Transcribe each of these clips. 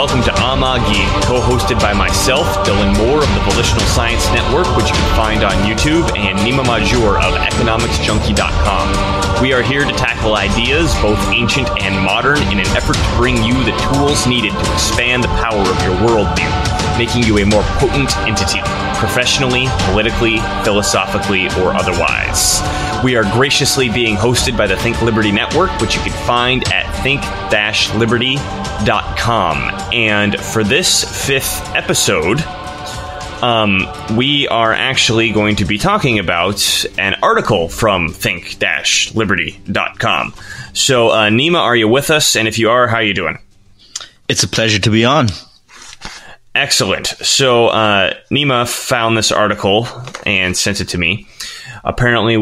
welcome to Amagi, co-hosted by myself, Dylan Moore of the Volitional Science Network, which you can find on YouTube, and Nima of economicsjunkie.com. We are here to tackle ideas, both ancient and modern, in an effort to bring you the tools needed to expand the power of your worldview, making you a more potent entity, professionally, politically, philosophically, or otherwise. We are graciously being hosted by the Think Liberty Network, which you can find at think-liberty.com. And for this fifth episode, we are actually going to be talking about an article from think-liberty.com. So, Nima, are you with us? And if you are, how are you doing? It's a pleasure to be on. Excellent. So, Nima found this article and sent it to me. Apparently,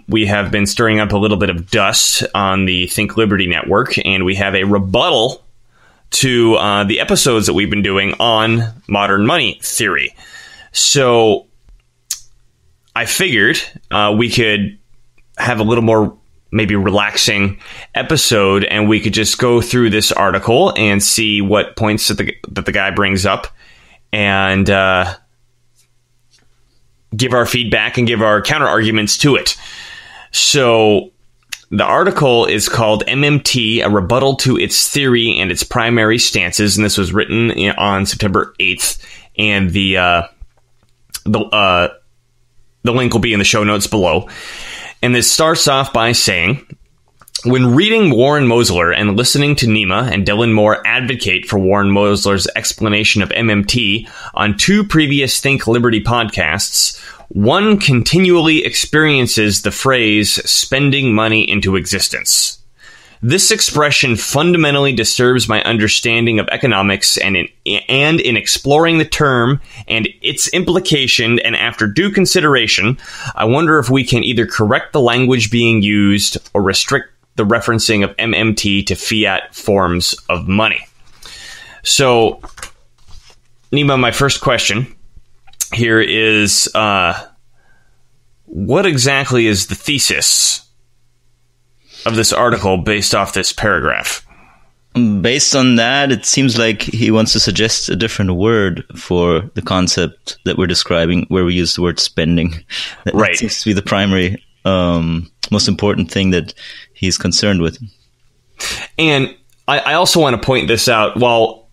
we have been stirring up a little bit of dust on the Think Liberty Network, and we have a rebuttal to the episodes that we've been doing on modern money theory. So I figured we could have a little more maybe relaxing episode, and we could just go through this article and see what points that the guy brings up, and give our feedback and give our counter arguments to it. So the article is called MMT, a rebuttal to its theory and its primary stances, and this was written on September 8th, and the link will be in the show notes below. And this starts off by saying, when reading Warren Mosler and listening to Nima and Dylan Moore advocate for Warren Mosler's explanation of MMT on two previous Think Liberty podcasts, one continually experiences the phrase spending money into existence. This expression fundamentally disturbs my understanding of economics, and in exploring the term and its implication, and after due consideration, I wonder if we can either correct the language being used or restrict the referencing of MMT to fiat forms of money. So, Nima, my first question here is, what exactly is the thesis of this article based off this paragraph? Based on that, it seems like he wants to suggest a different word for the concept that we're describing, where we use the word spending. That seems to be the primary, most important thing that he's concerned with. And I also want to point this out. While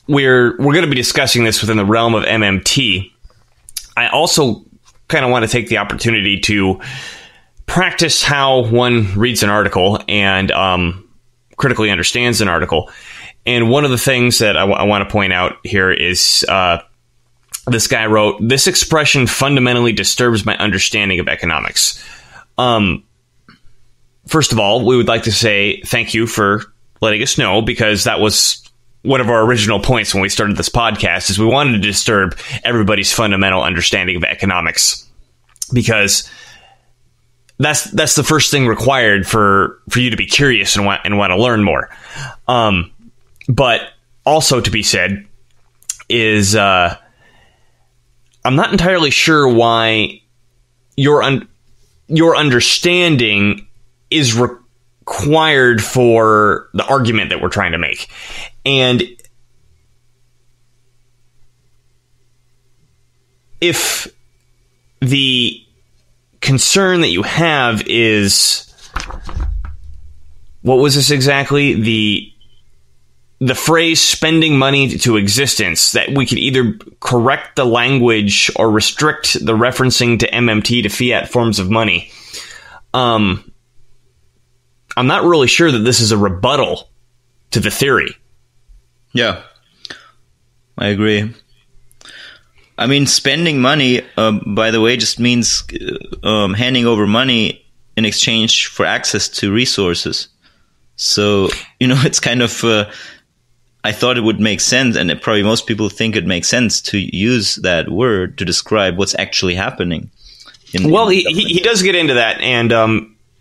we're going to be discussing this within the realm of MMT, I also kind of want to take the opportunity to practice how one reads an article and critically understands an article. And one of the things that I want to point out here is this guy wrote, "This expression fundamentally disturbs my understanding of economics." First of all, we would like to say thank you for letting us know, because that was one of our original points when we started this podcast, is we wanted to disturb everybody's fundamental understanding of economics, because that's the first thing required for you to be curious and want to learn more. But also to be said is I'm not entirely sure why your understanding is required for the argument that we're trying to make. And if the concern that you have is, what was this exactly? The phrase spending money to existence, that we could either correct the language or restrict the referencing to MMT to fiat forms of money. I'm not really sure that this is a rebuttal to the theory. Yeah, I agree. I mean, spending money, by the way, just means handing over money in exchange for access to resources. So, it's kind of, I thought it would make sense, and probably most people think it makes sense to use that word to describe what's actually happening. He does get into that, and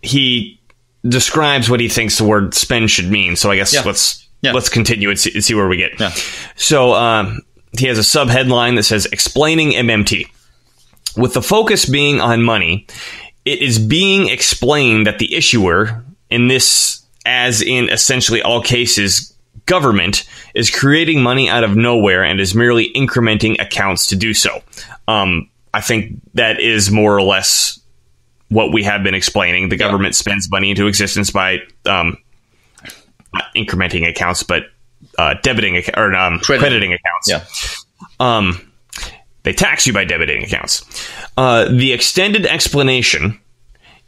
he describes what he thinks the word spend should mean. So I guess let's continue and see where we get. Yeah. So he has a subheadline that says, explaining MMT. With the focus being on money, it is being explained that the issuer, in this, as in essentially all cases, government is creating money out of nowhere and is merely incrementing accounts to do so. I think that is more or less what we have been explaining. The government spends money into existence by not incrementing accounts, but debiting or crediting accounts. Yeah. They tax you by debiting accounts. The extended explanation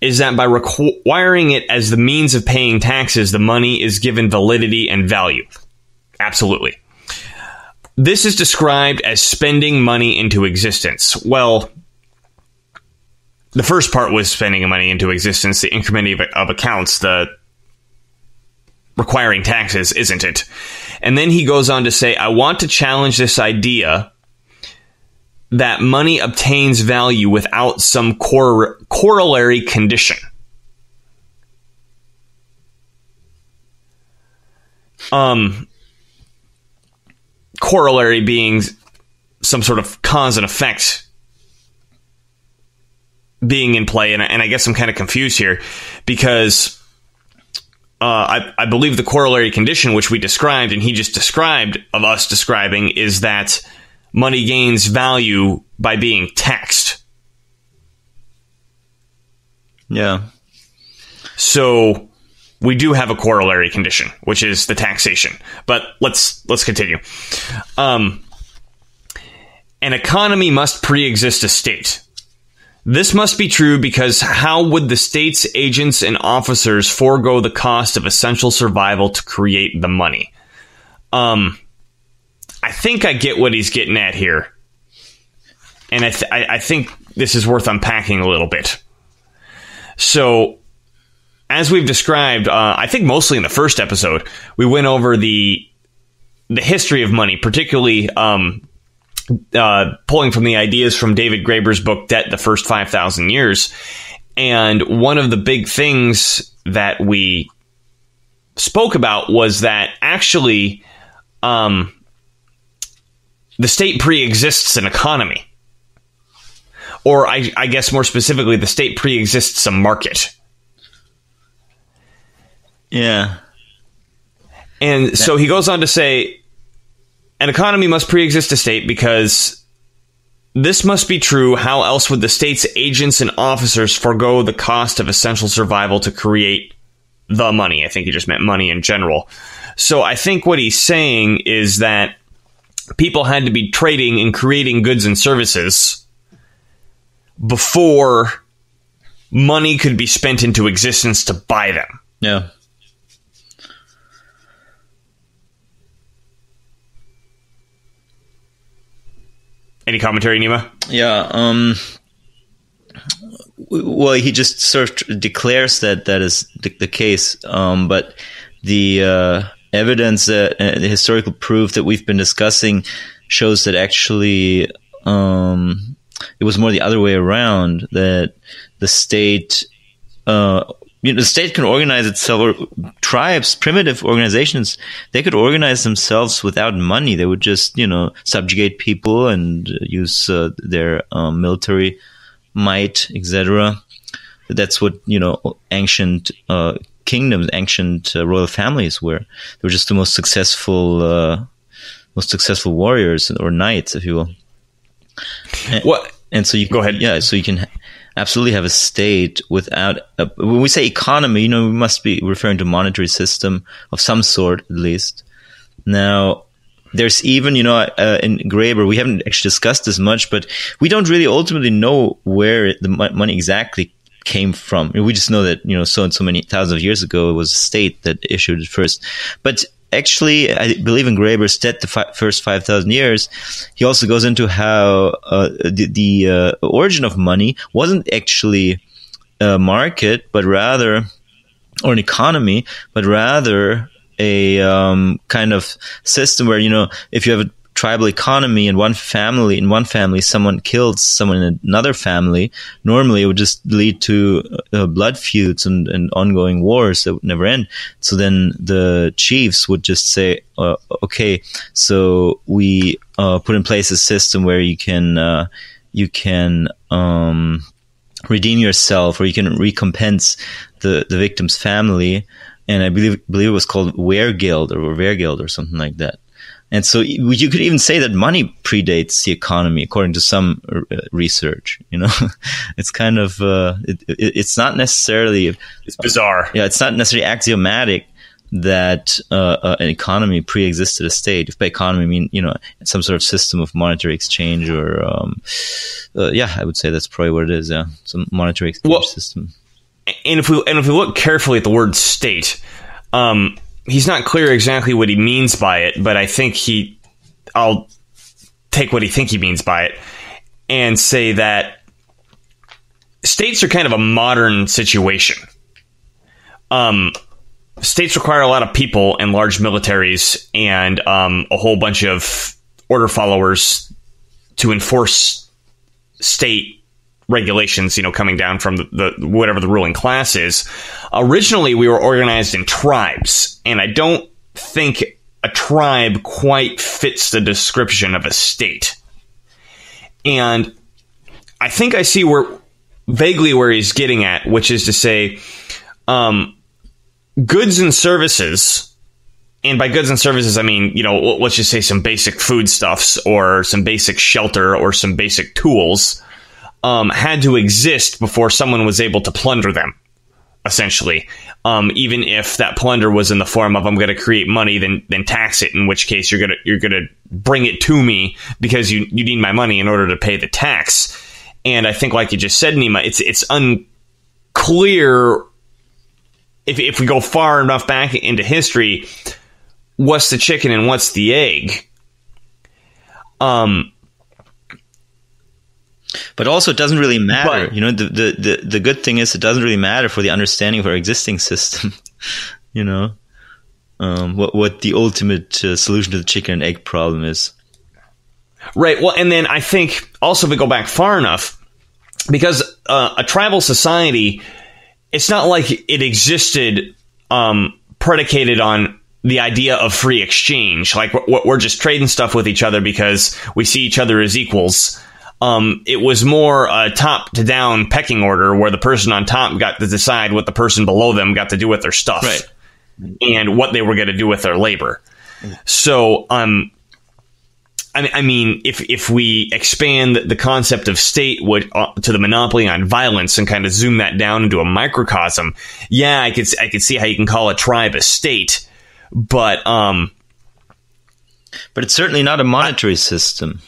is that by requiring it as the means of paying taxes, the money is given validity and value. Absolutely. This is described as spending money into existence. Well, the first part was spending money into existence, the incrementing of accounts, the requiring taxes, isn't it? And then he goes on to say, I want to challenge this idea that money obtains value without some corollary condition. Corollary being some sort of cause and effect being in play, and I guess I'm kind of confused here because I believe the corollary condition, which we described and he just described of us describing, is that money gains value by being taxed. Yeah. So we do have a corollary condition, which is the taxation. But let's continue. An economy must pre-exist a state. This must be true because how would the state's agents and officers forego the cost of essential survival to create the money? I think I get what he's getting at here. And I think this is worth unpacking a little bit. So, as we've described, I think mostly in the first episode, we went over the history of money, particularly pulling from the ideas from David Graeber's book, Debt, the First 5,000 Years. And one of the big things that we spoke about was that actually the state pre-exists an economy. Or I guess more specifically, the state pre-exists a market. Yeah. And so he goes on to say, an economy must pre-exist a state because this must be true. How else would the state's agents and officers forego the cost of essential survival to create the money? I think he just meant money in general. So I think what he's saying is that people had to be trading and creating goods and services before money could be spent into existence to buy them. Yeah. Any commentary, Nima? Yeah. Well, he just sort of declares that is the case. But the evidence, the historical proof that we've been discussing shows that actually it was more the other way around, that the state, the state can organize itself, or tribes, primitive organizations, they could organize themselves without money. They would just, subjugate people and use their military might, etc. That's what, ancient kingdoms, ancient royal families were. They were just the most successful warriors or knights, if you will. And so you go ahead. Yeah, so you can absolutely have a state without. When we say economy, we must be referring to monetary system of some sort, at least. Now, there's even, in Graeber, we haven't actually discussed this much, but we don't really ultimately know where the money exactly came from. We just know that, so and so many thousands of years ago, it was a state that issued it first. But actually, I believe in Graeber's Debt, the first 5,000 years, he also goes into how the origin of money wasn't actually a market, but rather, or an economy, but rather a kind of system where, if you have a tribal economy in one family, someone kills someone in another family, normally it would just lead to blood feuds and ongoing wars that would never end. So then the chiefs would just say, okay, so we put in place a system where you can redeem yourself, or you can recompense the victim's family and I believe it was called Wehrgeld or something like that. And so you could even say that money predates the economy, according to some research. It's kind of it's not necessarily, it's bizarre. Yeah, it's not necessarily axiomatic that an economy pre-existed a state. If by economy I mean some sort of system of monetary exchange, or I would say that's probably what it is. Yeah, some monetary exchange system. And if we look carefully at the word state, he's not clear exactly what he means by it, but I think I'll take what he means by it and say that states are kind of a modern situation. States require a lot of people and large militaries and a whole bunch of order followers to enforce state regulations, coming down from the whatever the ruling class is. Originally, we were organized in tribes, and I don't think a tribe quite fits the description of a state. And I think I see vaguely where he's getting at, which is to say, goods and services, and by goods and services, I mean, let's just say some basic foodstuffs or some basic shelter or some basic tools, had to exist before someone was able to plunder them, essentially. Even if that plunder was in the form of, I'm going to create money, then tax it, in which case you're gonna bring it to me because you need my money in order to pay the tax. And I think, like you just said, Nima, it's unclear if we go far enough back into history, what's the chicken and what's the egg. But also, it doesn't really matter. The good thing is, it doesn't really matter for the understanding of our existing system. What the ultimate solution to the chicken and egg problem is. Right. Well, and then I think also, if we go back far enough, because a tribal society, it's not like it existed predicated on the idea of free exchange. Like we're just trading stuff with each other because we see each other as equals. It was more a top to down pecking order where the person on top got to decide what the person below them got to do with their stuff, right, and what they were going to do with their labor. So, I mean, if we expand the concept of state to the monopoly on violence and kind of zoom that down into a microcosm, yeah, I could see how you can call a tribe a state, but it's certainly not a monetary system.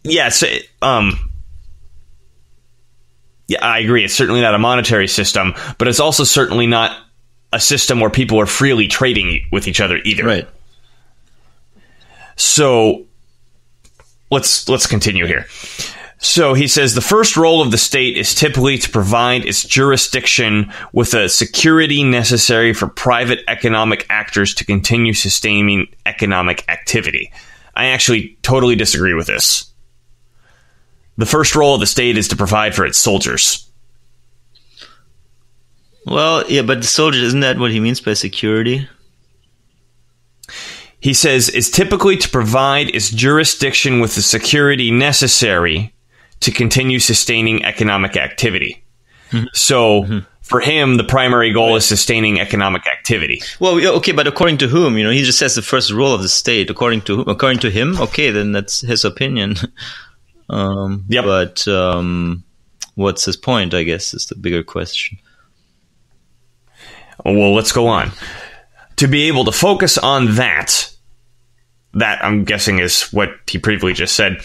Yes, I agree. It's certainly not a monetary system, but it's also certainly not a system where people are freely trading with each other either. Right. So let's continue here. So he says the first role of the state is typically to provide its jurisdiction with the security necessary for private economic actors to continue sustaining economic activity. I actually totally disagree with this. The first role of the state is to provide for its soldiers. Well, yeah, but the soldiers, isn't that what he means by security? He says is typically to provide its jurisdiction with the security necessary to continue sustaining economic activity. Mm-hmm. So for him, the primary goal is sustaining economic activity. Well, okay, but according to whom? He just says the first role of the state. According to whom? According to him? Okay, then that's his opinion. Yep. But what's his point, I guess, is the bigger question. Well, let's go on. To be able to focus on that I'm guessing is what he previously just said,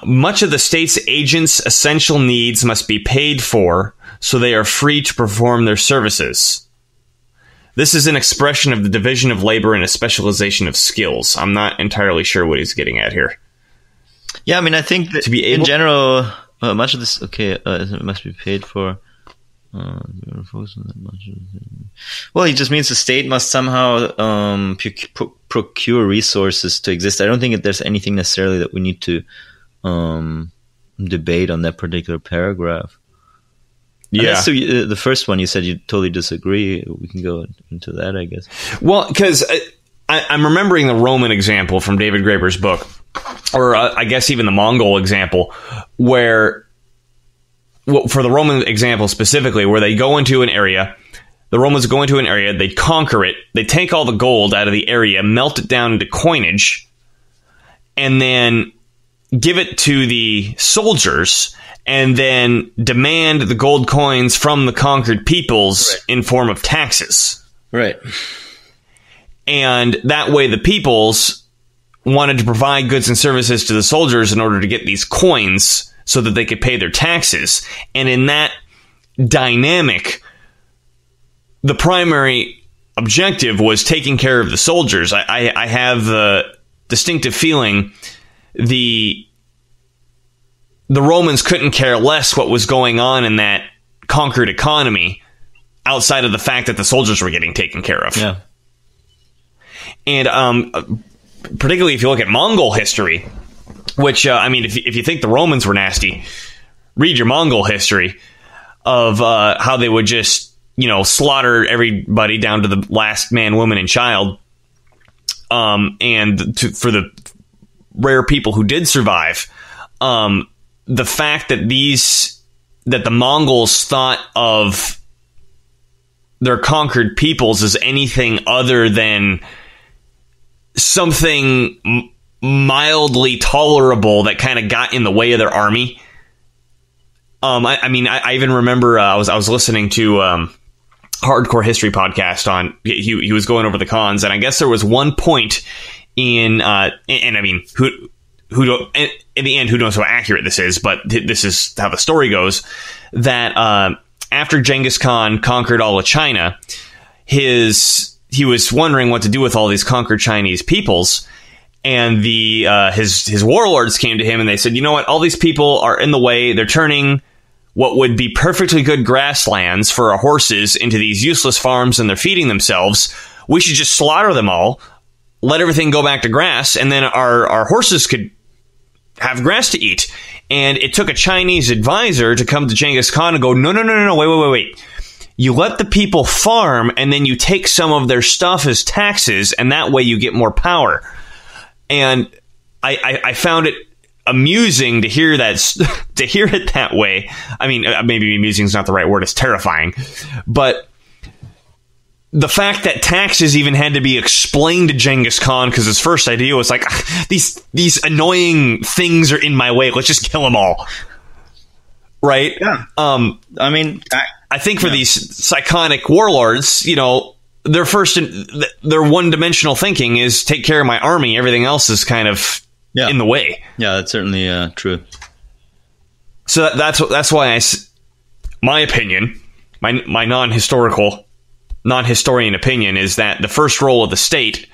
much of the state's agents' essential needs must be paid for so they are free to perform their services. This is an expression of the division of labor and a specialization of skills. I'm not entirely sure what he's getting at here. Yeah, I mean, I think that in general, much of this, it must be paid for. Well, it just means the state must somehow procure resources to exist. I don't think that there's anything necessarily that we need to debate on that particular paragraph. Yeah. So the first one, you said you totally disagree. We can go into that, I guess. Well, because I'm remembering the Roman example from David Graeber's book, or I guess even the Mongol example, where, well, for the Roman example specifically, where they go into an area, The Romans would go into an area, they'd conquer it, they'd take all the gold out of the area, melt it down into coinage, and then give it to the soldiers, and then demand the gold coins from the conquered peoples in form of taxes. Right. And that way the peoples wanted to provide goods and services to the soldiers in order to get these coins so that they could pay their taxes. And in that dynamic, the primary objective was taking care of the soldiers. I have the distinctive feeling the Romans couldn't care less what was going on in that conquered economy outside of the fact that the soldiers were getting taken care of. Yeah. And particularly if you look at Mongol history, which, if you think the Romans were nasty, read your Mongol history of how they would just, slaughter everybody down to the last man, woman, and child. For the rare people who did survive, the fact that the Mongols thought of their conquered peoples as anything other than something mildly tolerable that kind of got in the way of their army. I even remember I was listening to Hardcore History podcast on. He was going over the cons, and I guess there was one point in who in the end, who knows how accurate this is, but this is how the story goes, that after Genghis Khan conquered all of China, he was wondering what to do with all these conquered Chinese peoples, and his warlords came to him and they said, you know what, all these people are in the way, they're turning what would be perfectly good grasslands for our horses into these useless farms, and they're feeding themselves. We should just slaughter them all, let everything go back to grass, and then our horses could have grass to eat. And it took a Chinese advisor to come to Genghis Khan and go, no, wait. You let the people farm, and then you take some of their stuff as taxes, and that way you get more power. And I found it amusing to hear that, to hear it that way. I mean, maybe amusing is not the right word. It's terrifying. But the fact that taxes even had to be explained to Genghis Khan, because his first idea was like, these annoying things are in my way. Let's just kill them all. Right? Yeah. I think for these psychotic warlords, their one-dimensional thinking is take care of my army. Everything else is kind of in the way. Yeah, that's certainly true. So that's why my opinion, my non-historian opinion is that the first role of the state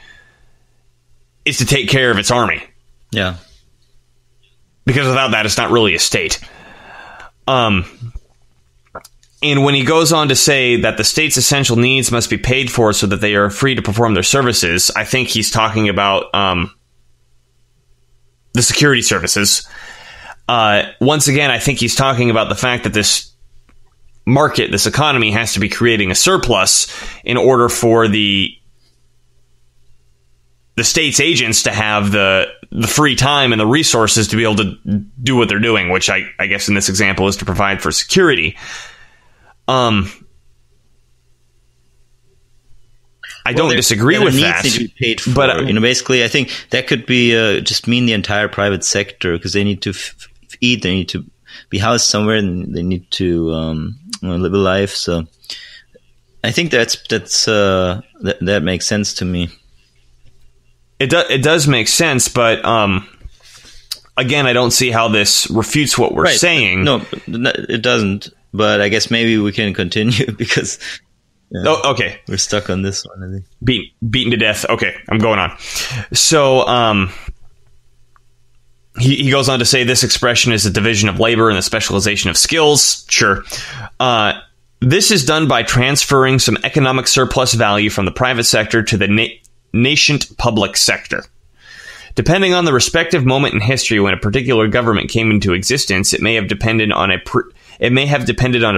is to take care of its army. Yeah. Because without that, it's not really a state. And when he goes on to say that the state's essential needs must be paid for so that they are free to perform their services, I think he's talking about the security services. Once again, I think he's talking about the fact that this market, this economy, has to be creating a surplus in order for the state's agents to have the free time and the resources to be able to do what they're doing, which I guess in this example is to provide for security. I don't disagree with that. Needs to be paid for, but basically, I think that could be just mean the entire private sector, because they need to eat, they need to be housed somewhere, and they need to live a life. So I think that makes sense to me. It does make sense, but again, I don't see how this refutes what we're saying. No, it doesn't. But I guess maybe we can continue because okay, we're stuck on this one, I think. Beaten to death. Okay, I'm going on. So he goes on to say this expression is the division of labor and the specialization of skills. Sure. This is done by transferring some economic surplus value from the private sector to the nascent public sector. Depending on the respective moment in history when a particular government came into existence, it may have depended on a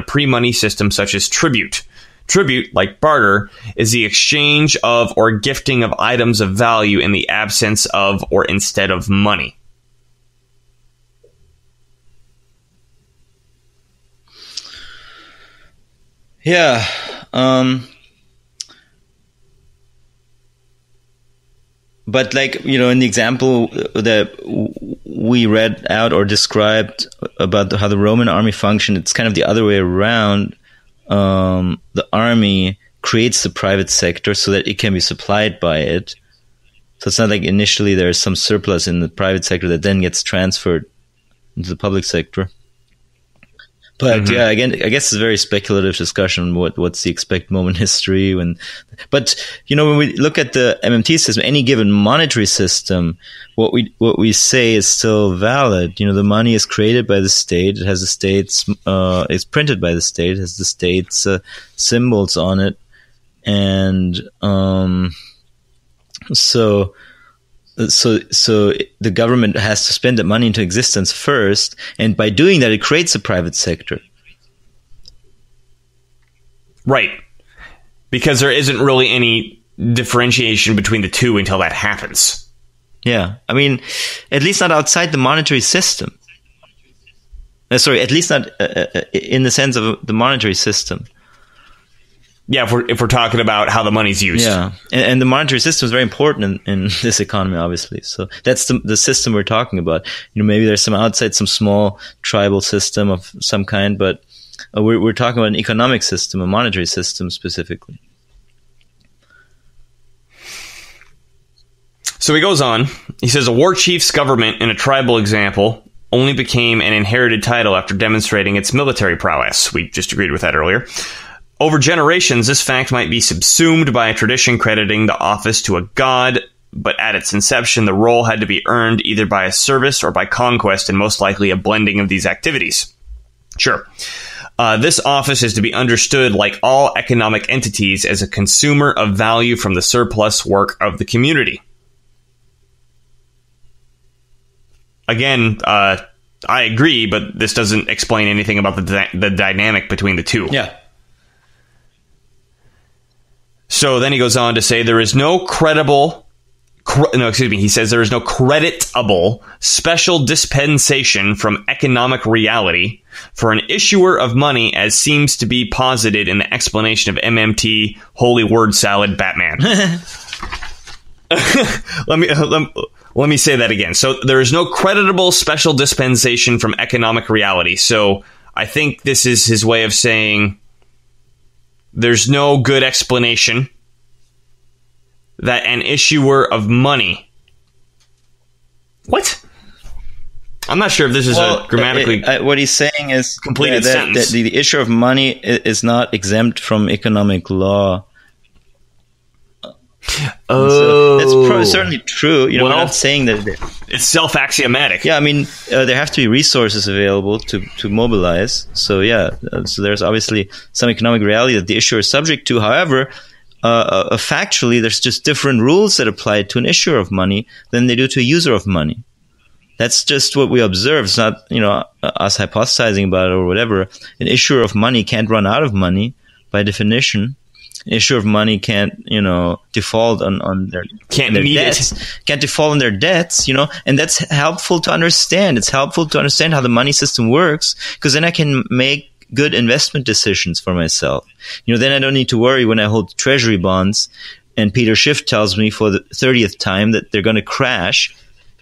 pre-money system such as tribute. Tribute, like barter, is the exchange of or gifting of items of value in the absence of or instead of money. Yeah. But like, in the example that we read out or described about how the Roman army functioned, it's kind of the other way around. The army creates the private sector so that it can be supplied by it. So it's not like initially there's some surplus in the private sector that then gets transferred into the public sector. But yeah, again, I guess it's a very speculative discussion. What's the expect moment history but when we look at the MMT system, any given monetary system, what we say is still valid. The money is created by the state. It has the state's, it's printed by the state. It has the state's symbols on it, and so the government has to spend that money into existence first, and by doing that, it creates a private sector. Right. Because there isn't really any differentiation between the two until that happens. Yeah. I mean, at least not outside the monetary system. At least not in the sense of the monetary system. Yeah, if we're talking about how the money's used. Yeah, and the monetary system is very important in this economy, obviously. So that's the system we're talking about. Maybe there's some outside, some small tribal system of some kind, but we're talking about an economic system, a monetary system specifically. So he goes on. He says, a war chief's government, in a tribal example, only became an inherited title after demonstrating its military prowess. We just agreed with that earlier. Over generations, this fact might be subsumed by a tradition crediting the office to a god, but at its inception, the role had to be earned either by a service or by conquest, and most likely a blending of these activities. Sure. This office is to be understood, like all economic entities, as a consumer of value from the surplus work of the community. Again, I agree, but this doesn't explain anything about the dynamic between the two. Yeah. So then he goes on to say there is no he says there is no creditable special dispensation from economic reality for an issuer of money, as seems to be posited in the explanation of MMT Holy Word Salad Batman. Let me say that again. So there is no creditable special dispensation from economic reality. So I think this is his way of saying there's no good explanation that an issuer of money... What? I'm not sure if this is a grammatically... what he's saying is completed sentence. That the issuer of money is not exempt from economic law. Oh. So that's certainly true. We're not saying that... It's self-axiomatic. Yeah, I mean, there have to be resources available to mobilize. So yeah, so there's obviously some economic reality that the issuer is subject to. However, factually, there's just different rules that apply to an issuer of money than they do to a user of money. That's just what we observe. It's not, us hypothesizing about it or whatever. An issuer of money can't run out of money by definition. An issuer of money can't, default on their debts. Can't default on their debts, and that's helpful to understand. It's helpful to understand how the money system works, because then I can make good investment decisions for myself. Then I don't need to worry when I hold treasury bonds and Peter Schiff tells me for the 30th time that they're going to crash.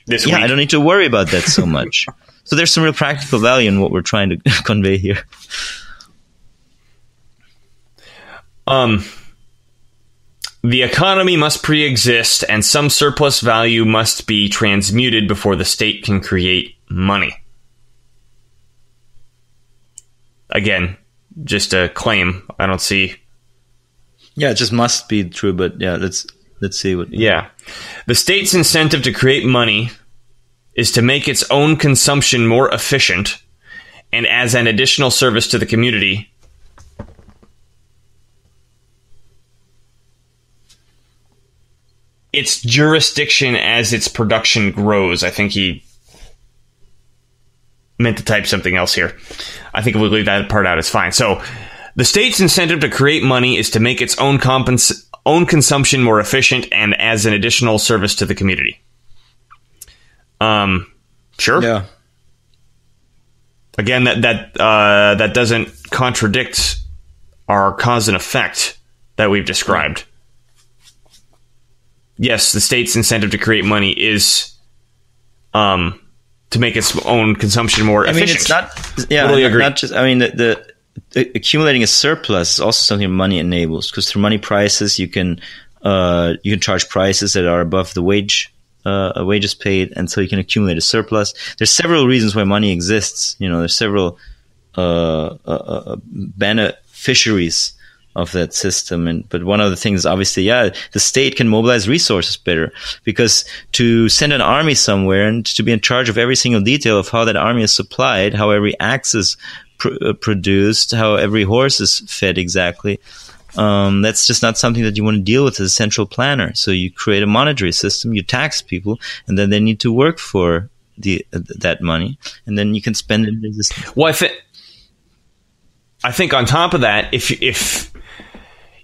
This week. I don't need to worry about that so much. So there's some real practical value in what we're trying to convey here. The economy must pre-exist, and some surplus value must be transmuted before the state can create money. Again, just a claim. I don't see... Yeah, it just must be true, but yeah, let's see what... Yeah. The state's incentive to create money is to make its own consumption more efficient, and as an additional service to the community... its jurisdiction as its production grows. I think he meant to type something else here. I think if we leave that part out, it's fine. So, the state's incentive to create money is to make its own consumption more efficient and as an additional service to the community. Sure. Yeah. Again, that doesn't contradict are cause and effect that we've described. Yes, the state's incentive to create money is to make its own consumption more efficient. It's not. Yeah, totally agree. Not just. The accumulating a surplus is also something money enables, because through money prices you can charge prices that are above the wages paid, and so you can accumulate a surplus. There's several reasons why money exists. There's several beneficiaries of that system, but one of the things, obviously, the state can mobilize resources better, because to send an army somewhere and to be in charge of every single detail of how that army is supplied, how every axe is produced, how every horse is fed exactly, that's just not something that you want to deal with as a central planner. So you create a monetary system, you tax people, and then they need to work for that money, and then you can spend it. Well, I think on top of that, if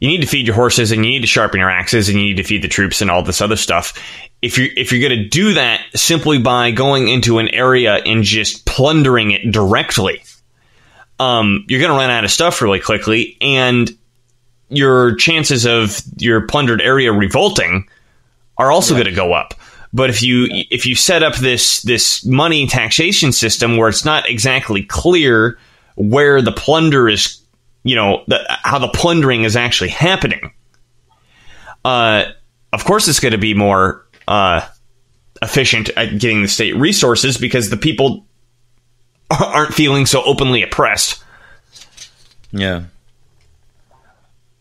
you need to feed your horses and you need to sharpen your axes and you need to feed the troops and all this other stuff, if you're going to do that simply by going into an area and just plundering it directly, you're going to run out of stuff really quickly, and your chances of your plundered area revolting are also going to go up. But if you set up this money taxation system where it's not exactly clear where the plunder is, how the plundering is actually happening, of course it's going to be more efficient at getting the state resources, because the people aren't feeling so openly oppressed. Yeah.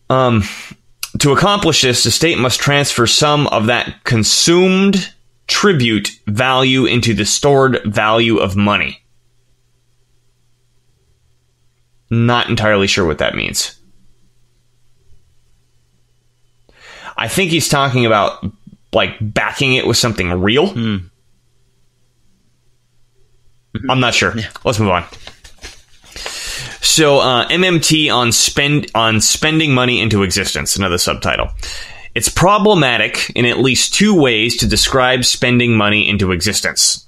To accomplish this, the state must transfer some of that consumed tribute value into the stored value of money. Not entirely sure what that means. I think he's talking about like backing it with something real. I'm not sure. Yeah. Let's move on. So MMT on spending money into existence, another subtitle. It's problematic in at least two ways to describe spending money into existence.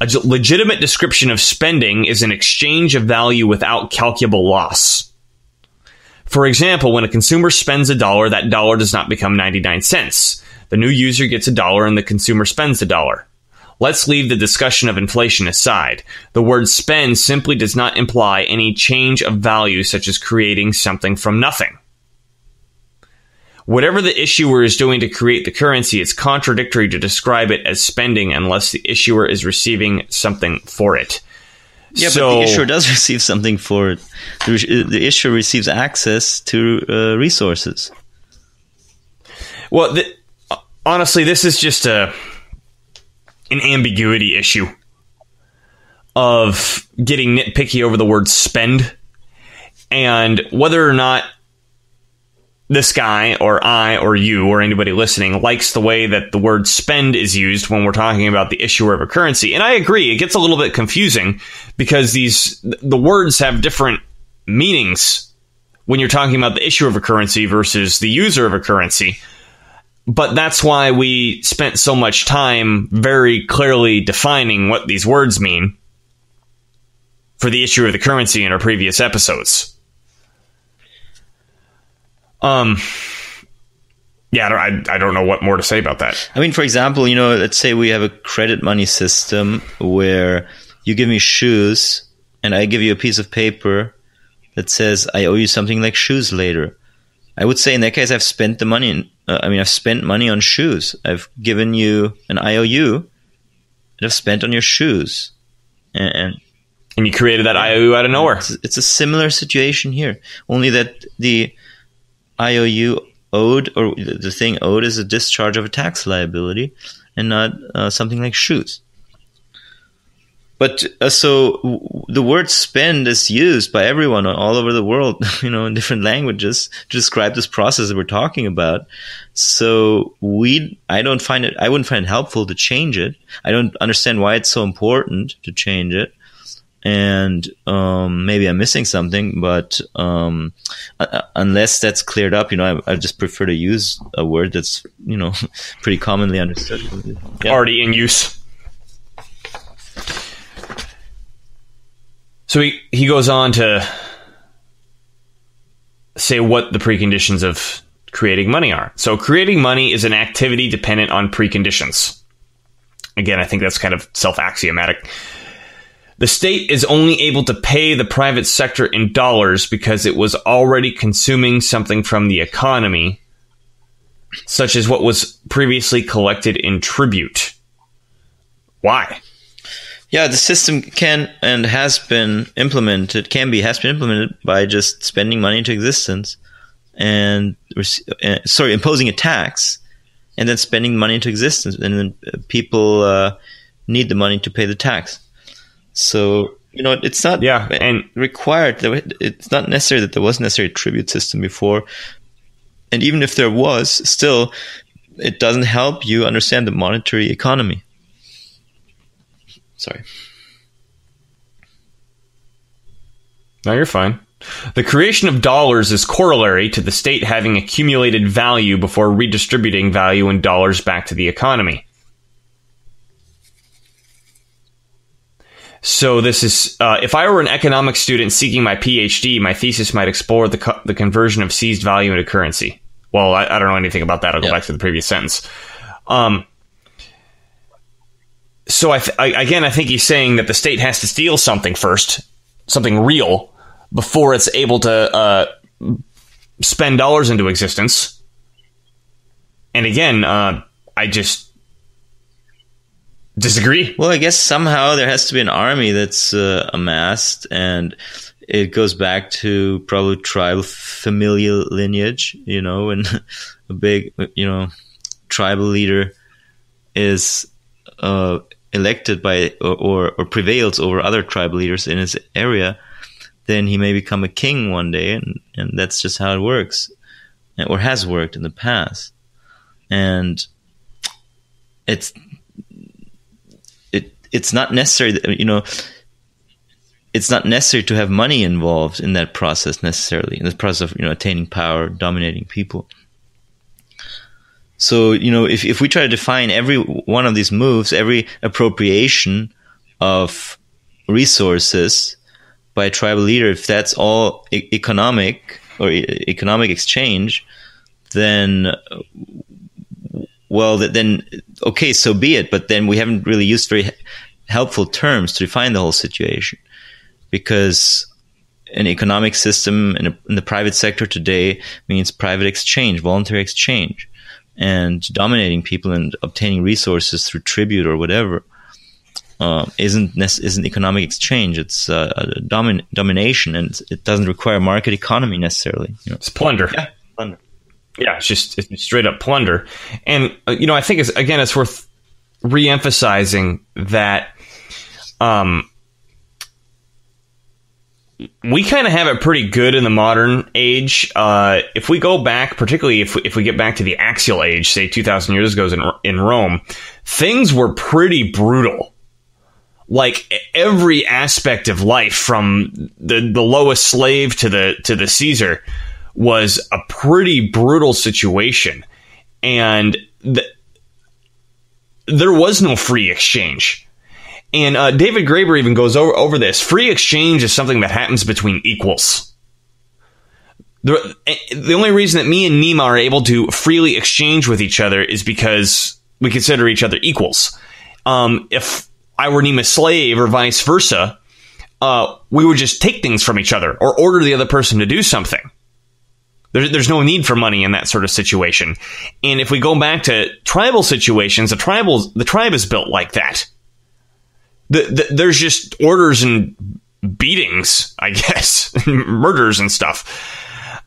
A legitimate description of spending is an exchange of value without calculable loss. For example, when a consumer spends $1, that dollar does not become 99 cents. The new user gets $1 and the consumer spends $1. Let's leave the discussion of inflation aside. The word spend simply does not imply any change of value, such as creating something from nothing. Whatever the issuer is doing to create the currency, it's contradictory to describe it as spending unless the issuer is receiving something for it. Yeah, but the issuer does receive something for it. The issuer receives access to resources. Well, honestly, this is just an ambiguity issue of getting nitpicky over the word spend, and whether or not this guy or I or you or anybody listening likes the way that the word spend is used when we're talking about the issuer of a currency. And I agree, it gets a little bit confusing because the words have different meanings when you're talking about the issuer of a currency versus the user of a currency. But that's why we spent so much time very clearly defining what these words mean for the issuer of the currency in our previous episodes. I don't know what more to say about that. I mean, for example, let's say we have a credit money system where you give me shoes and I give you a piece of paper that says I owe you something like shoes later. I would say in that case, I've spent the money. I've spent money on shoes. I've given you an IOU that I've spent on your shoes. And you created that IOU out of nowhere. It's a similar situation here, only that the IOU owed, or the thing owed, is a discharge of a tax liability and not something like shoes. But so the word spend is used by everyone all over the world, in different languages to describe this process that we're talking about. So I wouldn't find it helpful to change it. I don't understand why it's so important to change it. And maybe I'm missing something, but unless that's cleared up, I just prefer to use a word that's, pretty commonly understood. Yeah. Already in use. So he goes on to say what the preconditions of creating money are. So creating money is an activity dependent on preconditions. Again, I think that's kind of self-axiomatic. The state is only able to pay the private sector in dollars because it was already consuming something from the economy, such as what was previously collected in tribute. Why? Yeah, the system can and has been implemented, by just spending money into existence and imposing a tax and then spending money into existence. And then people need the money to pay the tax. So, it's not required. It's not necessary that there was necessarily a tribute system before. And even if there was, still, it doesn't help you understand the monetary economy. Sorry. No, you're fine. The creation of dollars is corollary to the state having accumulated value before redistributing value in dollars back to the economy. So this is, if I were an economics student seeking my PhD, my thesis might explore the conversion of seized value into currency. Well, I don't know anything about that. I'll go back to the previous sentence. So I think he's saying that the state has to steal something first, something real, before it's able to spend dollars into existence. And again, I just disagree. Well, I guess somehow there has to be an army that's amassed, and it goes back to probably tribal familial lineage, and a big, tribal leader is elected by or prevails over other tribal leaders in his area, then he may become a king one day, and that's just how it works, or has worked in the past. And it's not necessary that, it's not necessary to have money involved in that process necessarily, in the process of attaining power, dominating people. So, if we try to define every one of these moves, every appropriation of resources by a tribal leader, if that's all economic or economic exchange, then, okay, so be it. But then we haven't really used very helpful terms to define the whole situation, because an economic system in the private sector today means private exchange, voluntary exchange. And dominating people and obtaining resources through tribute or whatever isn't economic exchange. It's domination, and it doesn't require market economy necessarily. It's plunder. Yeah, plunder. Yeah, it's straight up plunder. And I think it's worth re-emphasizing that we kind of have it pretty good in the modern age. If we go back, particularly if we get back to the axial age, say 2,000 years ago in Rome, things were pretty brutal. Like every aspect of life, from the lowest slave to the Caesar, was a pretty brutal situation, and there was no free exchange. And David Graeber even goes over this. Free exchange is something that happens between equals. The only reason that me and Nima are able to freely exchange with each other is because we consider each other equals. If I were Nima's slave or vice versa, we would just take things from each other or order the other person to do something. There's no need for money in that sort of situation. And if we go back to tribal situations, the tribe is built like that. There's just orders and beatings, I guess, murders and stuff.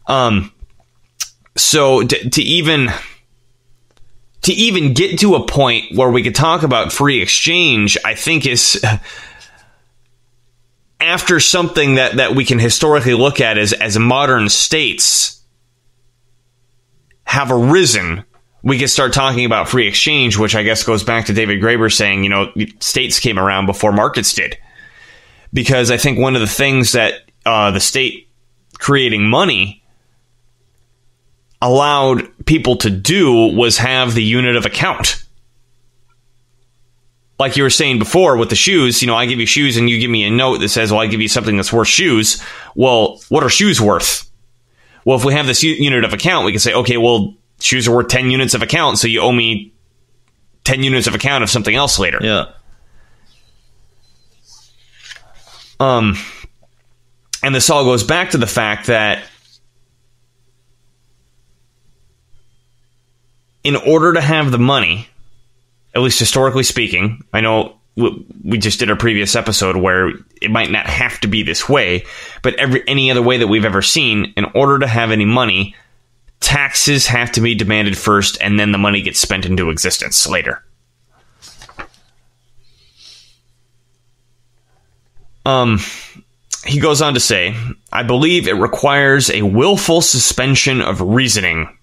So to even get to a point where we could talk about free exchange, I think is after something that we can historically look at as modern states have arisen. We could start talking about free exchange, which I guess goes back to David Graeber saying, states came around before markets did. Because I think one of the things that the state creating money allowed people to do was have the unit of account. Like you were saying before with the shoes, I give you shoes and you give me a note that says, well, I give you something that's worth shoes. Well, what are shoes worth? Well, if we have this unit of account, we can say, okay, well, shoes are worth 10 units of account, so you owe me 10 units of account of something else later. Yeah. And this all goes back to the fact that in order to have the money, at least historically speaking, I know we just did a previous episode where it might not have to be this way, but any other way that we've ever seen, in order to have any money, taxes have to be demanded first, and then the money gets spent into existence later. He goes on to say, I believe it requires a willful suspension of reasoning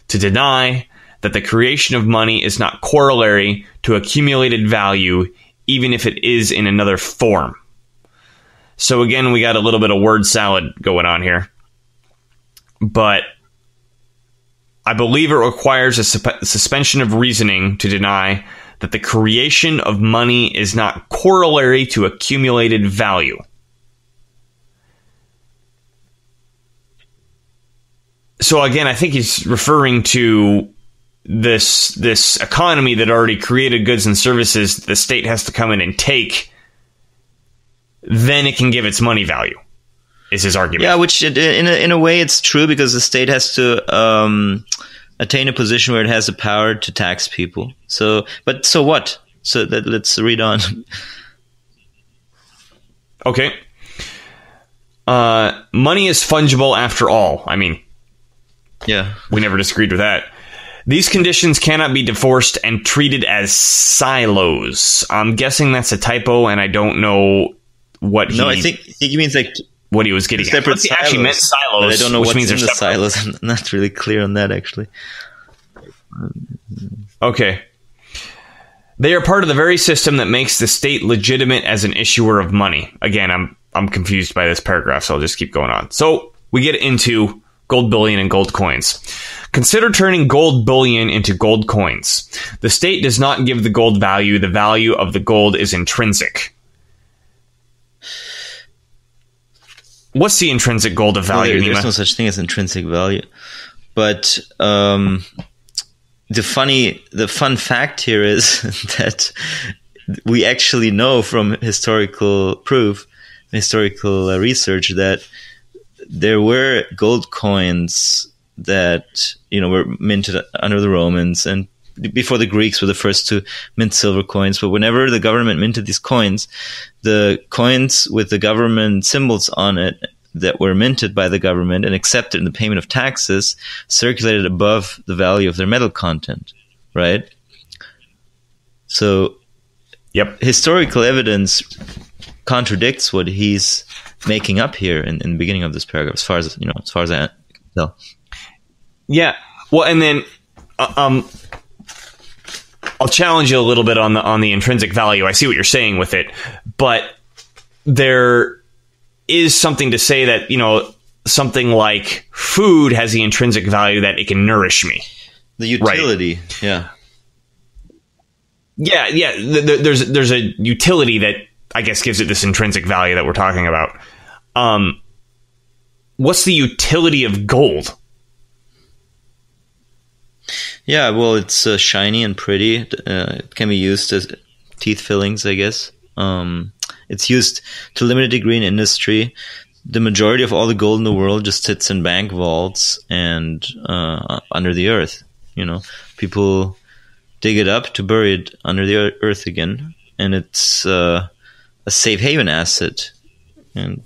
to deny that the creation of money is not corollary to accumulated value, even if it is in another form. So again, we got a little bit of word salad going on here. But I believe it requires a suspension of reasoning to deny that the creation of money is not corollary to accumulated value. So again, I think he's referring to this economy that already created goods and services the state has to come in and take, then it can give its money value, is his argument. Yeah, which in a way it's true, because the state has to attain a position where it has the power to tax people. So what? So let's read on. Okay. Money is fungible after all. I mean, yeah, we never disagreed with that. These conditions cannot be divorced and treated as silos. I'm guessing that's a typo, and I don't know what I think he means like what he was getting at. Separate silos. He actually meant silos, but I don't know which what's means in the separate. silos. I'm not really clear on that, actually. Okay. They are part of the very system that makes the state legitimate as an issuer of money. Again, I'm confused by this paragraph, so I'll just keep going on. So we get into gold bullion and gold coins. Consider turning gold bullion into gold coins. The state does not give the gold value. The value of the gold is intrinsic. What's the intrinsic gold of value, Nima? There's no such thing as intrinsic value. But the fun fact here is that we actually know from historical proof, historical research, that there were gold coins that were minted under the Romans, and before the Greeks were the first to mint silver coins. But whenever the government minted these coins, the coins with the government symbols on it that were minted by the government and accepted in the payment of taxes circulated above the value of their metal content, right? So, yep, historical evidence contradicts what he's making up here in the beginning of this paragraph, as far as I can tell. Yeah, well, and then I'll challenge you a little bit on the intrinsic value. I see what you're saying with it, but there is something to say that something like food has the intrinsic value that it can nourish me. The utility, right? Yeah. There's a utility that I guess gives it this intrinsic value that we're talking about. What's the utility of gold? Yeah, well, it's shiny and pretty. It can be used as teeth fillings, I guess. It's used to a limited degree in industry. The majority of all the gold in the world just sits in bank vaults and under the earth. People dig it up to bury it under the earth again, and it's a safe haven asset. And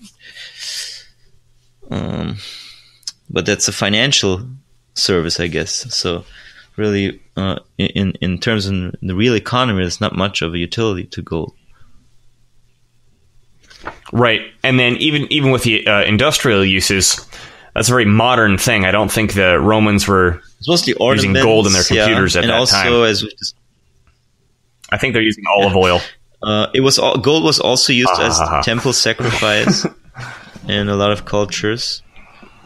but that's a financial service, I guess. So really, in terms of the real economy, there's not much of a utility to gold. Right, and then even with the industrial uses, that's a very modern thing. I don't think the Romans were mostly using gold in their computers at that time. And also, I think they're using olive oil. Gold was also used as temple sacrifice in a lot of cultures.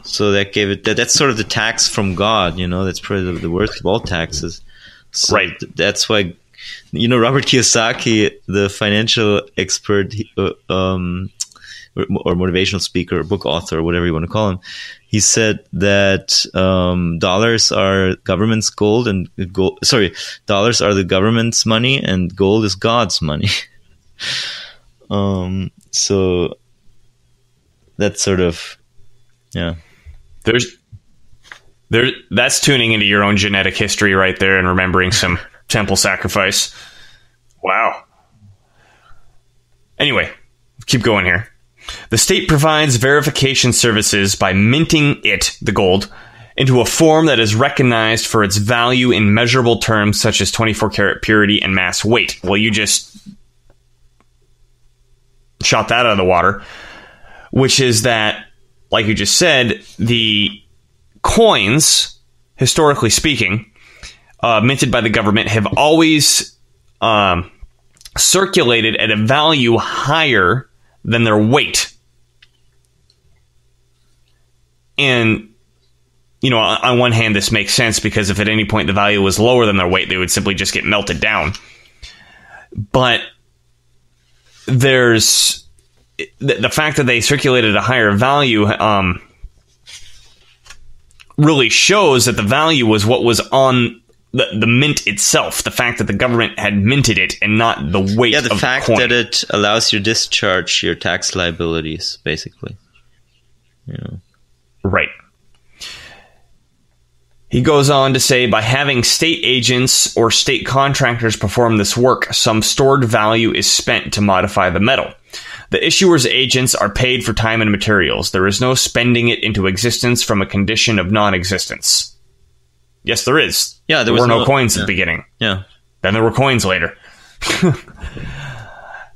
So that gave it that's sort of the tax from God. That's probably the worst of all taxes. So right. That's why. Robert Kiyosaki, the financial expert, or motivational speaker, or book author, or whatever you want to call him. He said that dollars are government's gold, and dollars are the government's money, and gold is God's money. So that's sort of, yeah. That's tuning into your own genetic history right there and remembering some temple sacrifice. Wow. Anyway, keep going here. The state provides verification services by minting the gold, into a form that is recognized for its value in measurable terms such as 24-karat purity and mass weight. Well, you just shot that out of the water, which is that, like you just said, the coins, historically speaking, minted by the government have always circulated at a value higher than their weight. And, you know, on one hand, this makes sense because if at any point the value was lower than their weight, they would simply just get melted down. But there's the fact that they circulated a higher value really shows that the value was what was on the mint itself. The fact that the government had minted it and not the weight of the coin. The fact that it allows you to discharge your tax liabilities, basically. Yeah. Right. He goes on to say, by having state agents or state contractors perform this work, some stored value is spent to modify the metal. The issuer's agents are paid for time and materials. There is no spending it into existence from a condition of non-existence. Yes, there is. Yeah, there were no coins at the beginning. Yeah. Then there were coins later.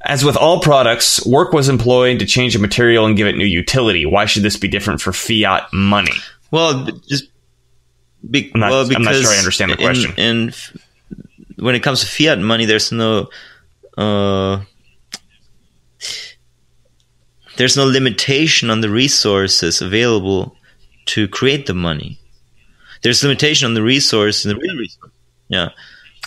As with all products, work was employed to change a material and give it new utility. Why should this be different for fiat money? Well, just I'm not sure I understand the question. And when it comes to fiat money, there's no limitation on the resources available to create the money. There's limitation on the resource and the real resource. Yeah.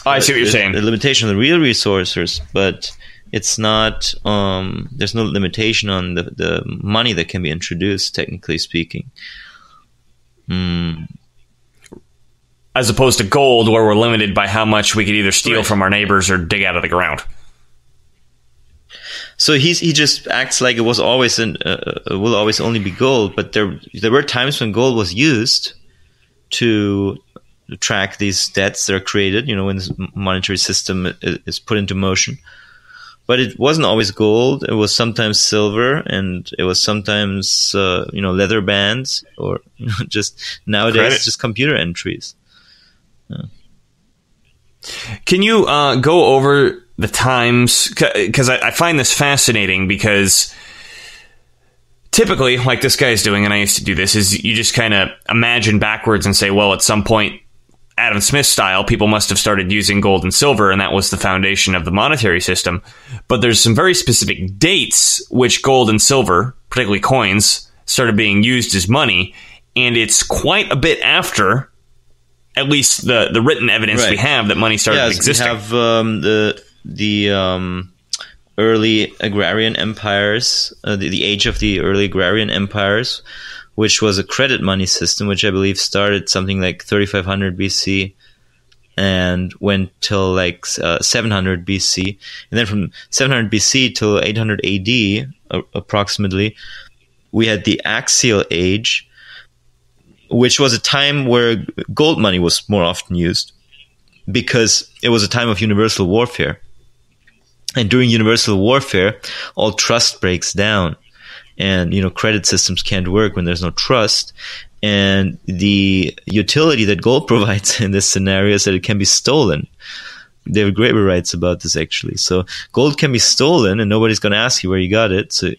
Oh, I see what you're saying. The limitation on the real resources, but it's not. There's no limitation on the money that can be introduced, technically speaking. As opposed to gold, where we're limited by how much we could either steal from our neighbors or dig out of the ground. So he just acts like it was always will always only be gold, but there were times when gold was used to track these debts that are created, when this monetary system is put into motion. But it wasn't always gold. It was sometimes silver, and it was sometimes leather bands, or just nowadays just computer entries. Yeah. Can you go over the times? Because I find this fascinating, because typically, like this guy's doing, and I used to do this, is you just kind of imagine backwards and say, well, at some point, Adam Smith style, people must have started using gold and silver, and that was the foundation of the monetary system. But there's some very specific dates which gold and silver, particularly coins, started being used as money, and it's quite a bit after, at least the written evidence we have, that money started existing. We have the early agrarian empires, the age of the early agrarian empires, which was a credit money system, which I believe started something like 3500 BC and went till like 700 BC. And then from 700 BC till 800 AD, approximately, we had the axial age, which was a time where gold money was more often used because it was a time of universal warfare. And during universal warfare, all trust breaks down. And, credit systems can't work when there's no trust. And the utility that gold provides in this scenario is that it can be stolen. David Graeber writes about this, actually. So gold can be stolen, and nobody's going to ask you where you got it. So,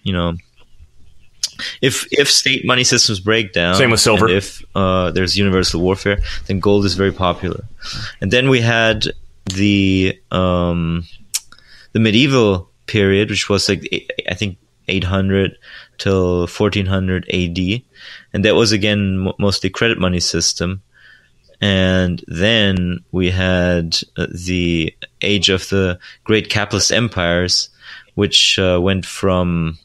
if state money systems break down, same with silver. And if there's universal warfare, then gold is very popular. And then we had the medieval period, which was like, I think, 800 till 1400 AD, and that was again mostly credit money system. And then we had the age of the great capitalist empires, which went from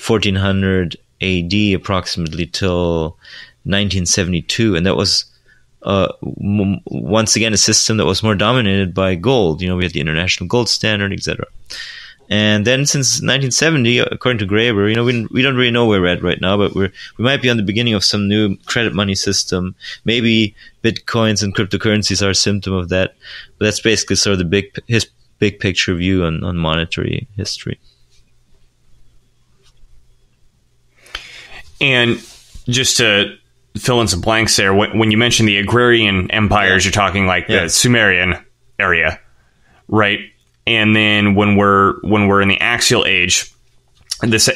1400 AD approximately till 1972, and that was once again a system that was more dominated by gold. We had the international gold standard, etc. And then since 1970, according to Graeber, we don't really know where we're at right now, but we might be on the beginning of some new credit money system. Maybe bitcoins and cryptocurrencies are a symptom of that. But that's basically sort of the big picture view on monetary history. And just to fill in some blanks there, when you mention the agrarian empires, you're talking like the Sumerian area, right? And then when we're in the axial age, this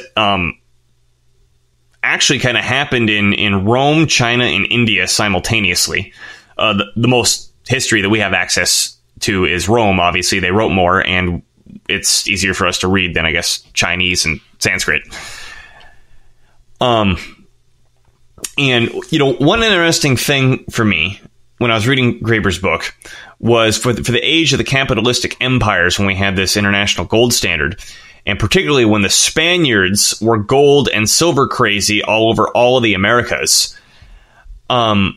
actually kind of happened in Rome, China, and India simultaneously. The most history that we have access to is Rome. Obviously, they wrote more, and it's easier for us to read than, I guess, Chinese and Sanskrit. And one interesting thing for me when I was reading Graeber's book was for the age of the capitalistic empires, when we had this international gold standard, and particularly when the Spaniards were gold and silver crazy all over all of the Americas, that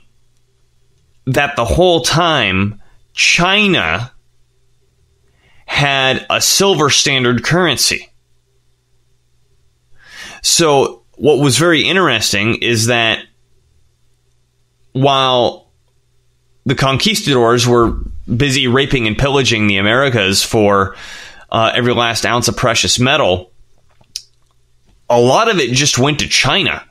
the whole time China had a silver standard currency. So what was very interesting is that while the conquistadors were busy raping and pillaging the Americas for every last ounce of precious metal, a lot of it just went to China.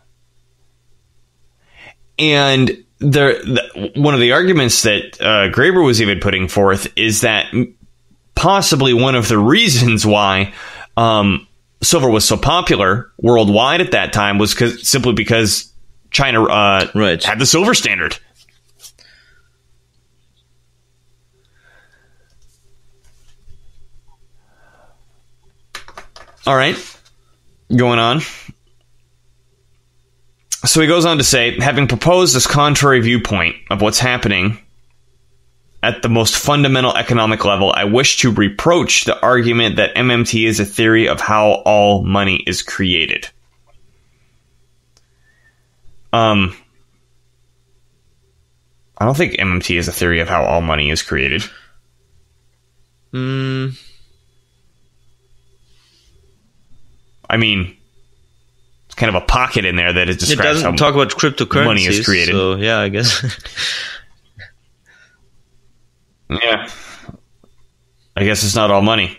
And one of the arguments that Graeber was even putting forth is that possibly one of the reasons why silver was so popular worldwide at that time was simply because China had the silver standard. All right, going on. So he goes on to say, having proposed this contrary viewpoint of what's happening at the most fundamental economic level, I wish to reproach the argument that MMT is a theory of how all money is created. I don't think MMT is a theory of how all money is created. I mean, it's kind of a pocket in there that describes how it doesn't talk about cryptocurrencies, money is created. So, yeah, I guess. Yeah. I guess it's not all money.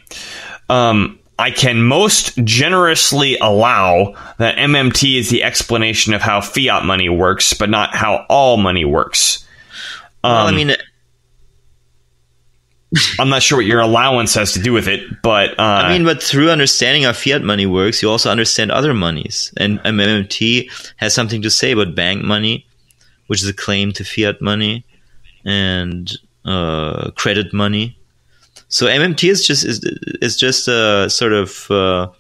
I can most generously allow that MMT is the explanation of how fiat money works, but not how all money works. Well, I mean, I'm not sure what your allowance has to do with it, but but through understanding how fiat money works, you also understand other monies. And MMT has something to say about bank money, which is a claim to fiat money, and credit money. So MMT is just a sort of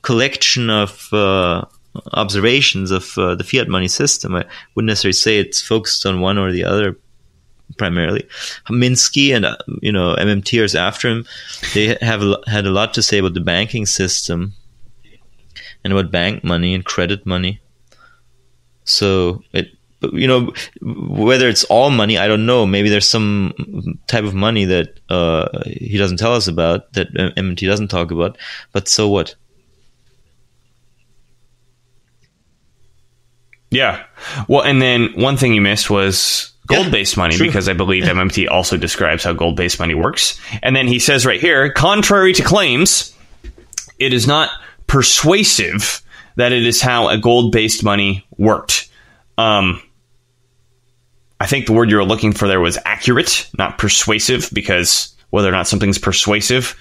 collection of observations of the fiat money system. I wouldn't necessarily say it's focused on one or the other. Primarily, Minsky and MMTers after him, they had a lot to say about the banking system and about bank money and credit money. So whether it's all money, I don't know. Maybe there's some type of money that he doesn't tell us about, that MMT doesn't talk about. But so what? Yeah. Well, and then one thing you missed was gold-based money, because I believe MMT also describes how gold-based money works. And then he says right here, contrary to claims, it is not persuasive that it is how a gold-based money worked. I think the word you were looking for there was accurate, not persuasive, because whether or not something's persuasive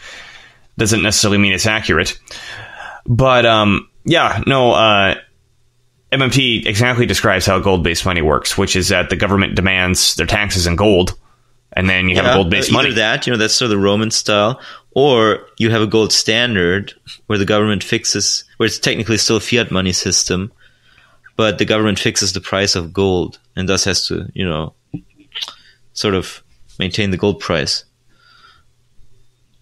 doesn't necessarily mean it's accurate. But MMT exactly describes how gold-based money works, which is that the government demands their taxes in gold, and then you have gold-based money. Either that, that's sort of the Roman style, or you have a gold standard where the government fixes, where it's technically still a fiat money system, but the government fixes the price of gold and thus has to, sort of maintain the gold price.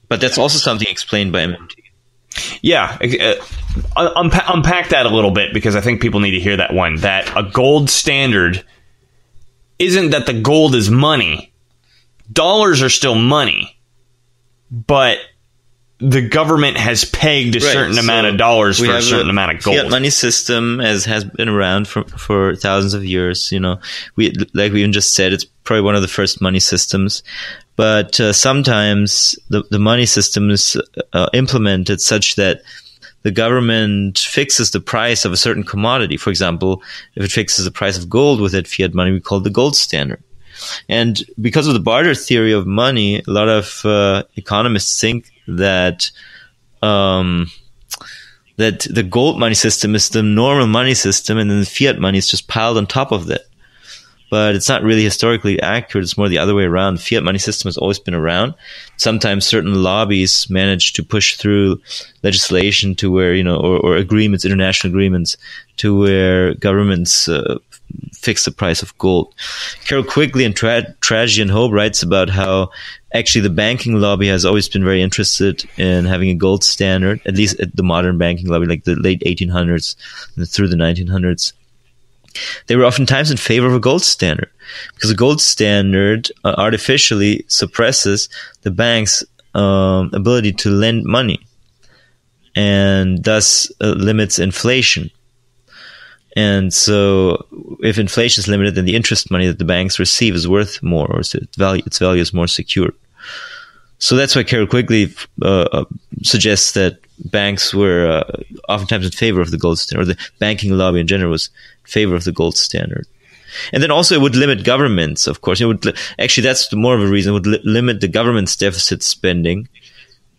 But that's also something explained by MMT. Yeah. unpack that a little bit, because I think people need to hear that one. That a gold standard isn't that the gold is money. Dollars are still money, but the government has pegged a certain amount of dollars for a certain amount of gold. Fiat money system has been around for thousands of years. You know, like we even just said, it's probably one of the first money systems. But sometimes the money system is implemented such that the government fixes the price of a certain commodity. For example, if it fixes the price of gold with that fiat money, we call it the gold standard. And because of the barter theory of money, a lot of economists think that that the gold money system is the normal money system, and then the fiat money is just piled on top of that. But it's not really historically accurate. It's more the other way around. The fiat money system has always been around. Sometimes certain lobbies manage to push through legislation to where, you know, or agreements, international agreements, to where governments fix the price of gold. Carol Quigley in Tragedy and Hope writes about how actually the banking lobby has always been very interested in having a gold standard, at least at the modern banking lobby, like the late 1800s and through the 1900s. They were oftentimes in favor of a gold standard, because a gold standard artificially suppresses the bank's ability to lend money, and thus limits inflation. And so if inflation is limited, then the interest money that the banks receive is worth more, or its value is more secure. So that's why Carol Quigley suggests that banks were oftentimes in favor of the gold standard, or the banking lobby in general was in favor of the gold standard. And then also it would limit governments, of course. It would actually, that's more of a reason. It would limit the government's deficit spending,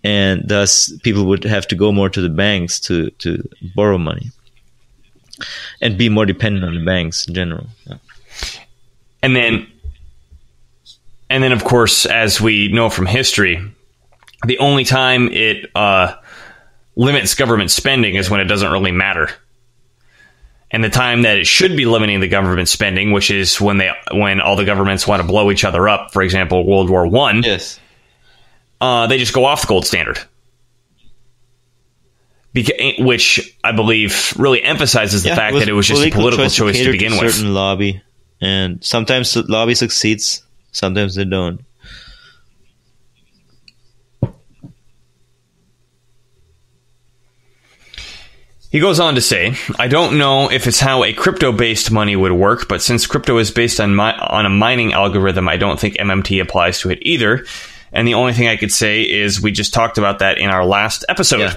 and thus people would have to go more to the banks to borrow money and be more dependent on the banks in general. Yeah. And then, of course, as we know from history, the only time it limits government spending is when it doesn't really matter. And the time that it should be limiting the government spending, which is when all the governments want to blow each other up, for example, World War I, yes, they just go off the gold standard. Which I believe really emphasizes the fact that it was just a political choice to begin with. Certain lobby, and sometimes the lobby succeeds, sometimes they don't. He goes on to say, I don't know if it's how a crypto-based money would work, but since crypto is based on a mining algorithm, I don't think MMT applies to it either. And the only thing I could say is we just talked about that in our last episode. Yeah.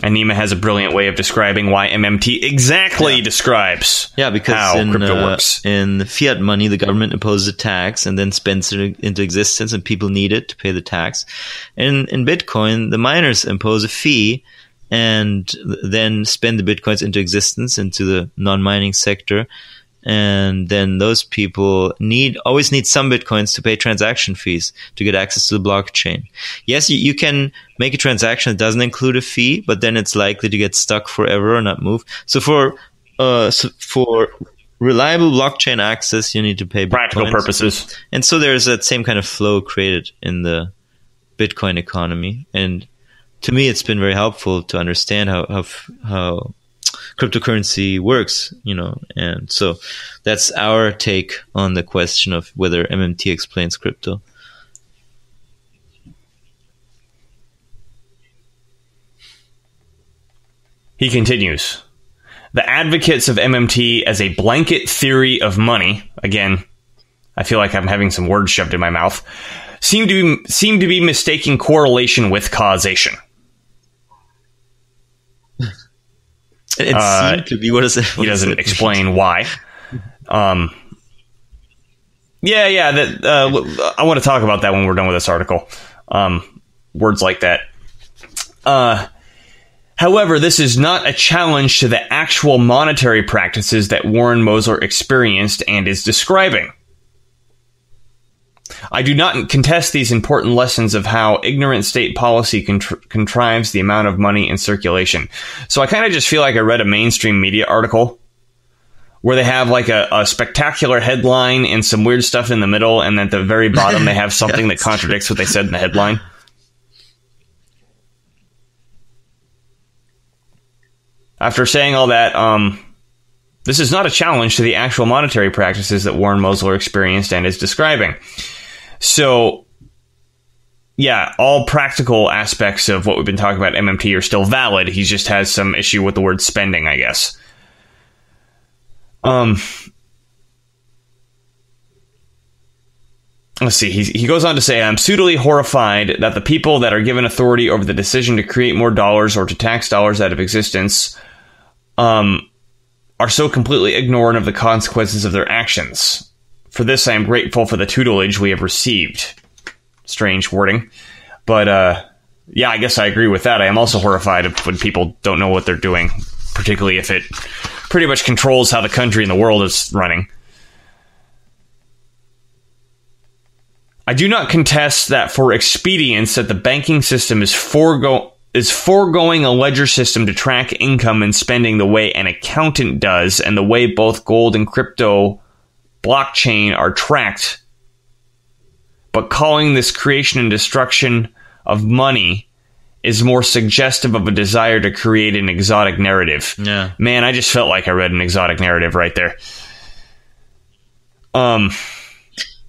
And Nima has a brilliant way of describing why MMT exactly describes how crypto works. In fiat money, the government imposes a tax and then spends it into existence, and people need it to pay the tax. And in Bitcoin, the miners impose a fee and then spend the Bitcoins into existence, into the non-mining sector. And then those people always need some Bitcoins to pay transaction fees to get access to the blockchain. Yes, you can make a transaction that doesn't include a fee, but then it's likely to get stuck forever or not move. So for reliable blockchain access, you need to pay Bitcoins. Practical purposes. And so there's that same kind of flow created in the Bitcoin economy. And to me, it's been very helpful to understand how cryptocurrency works, and so that's our take on the question of whether MMT explains crypto. He continues, the advocates of MMT as a blanket theory of money, again, I feel like I'm having some words shoved in my mouth, seem to be mistaking correlation with causation. It seemed to be. What is it? He doesn't explain why. I want to talk about that when we're done with this article. Words like that. However, this is not a challenge to the actual monetary practices that Warren Mosler experienced and is describing. I do not contest these important lessons of how ignorant state policy contrives the amount of money in circulation. So I kind of just feel like I read a mainstream media article where they have like a spectacular headline and some weird stuff in the middle, and at the very bottom they have something that contradicts what they said in the headline. After saying all that, this is not a challenge to the actual monetary practices that Warren Mosler experienced and is describing. So, yeah, all practical aspects of what we've been talking about MMT are still valid. He just has some issue with the word spending, I guess. Let's see. He goes on to say, I'm pseudily horrified that the people that are given authority over the decision to create more dollars or to tax dollars out of existence are so completely ignorant of the consequences of their actions. For this, I am grateful for the tutelage we have received. Strange wording. But, yeah, I guess I agree with that. I am also horrified when people don't know what they're doing, particularly if it pretty much controls how the country and the world is running. I do not contest that for expedience that the banking system is foregoing a ledger system to track income and spending the way an accountant does and the way both gold and crypto blockchain are tracked. But calling this creation and destruction of money is more suggestive of a desire to create an exotic narrative. Yeah. Man, I just felt like I read an exotic narrative right there.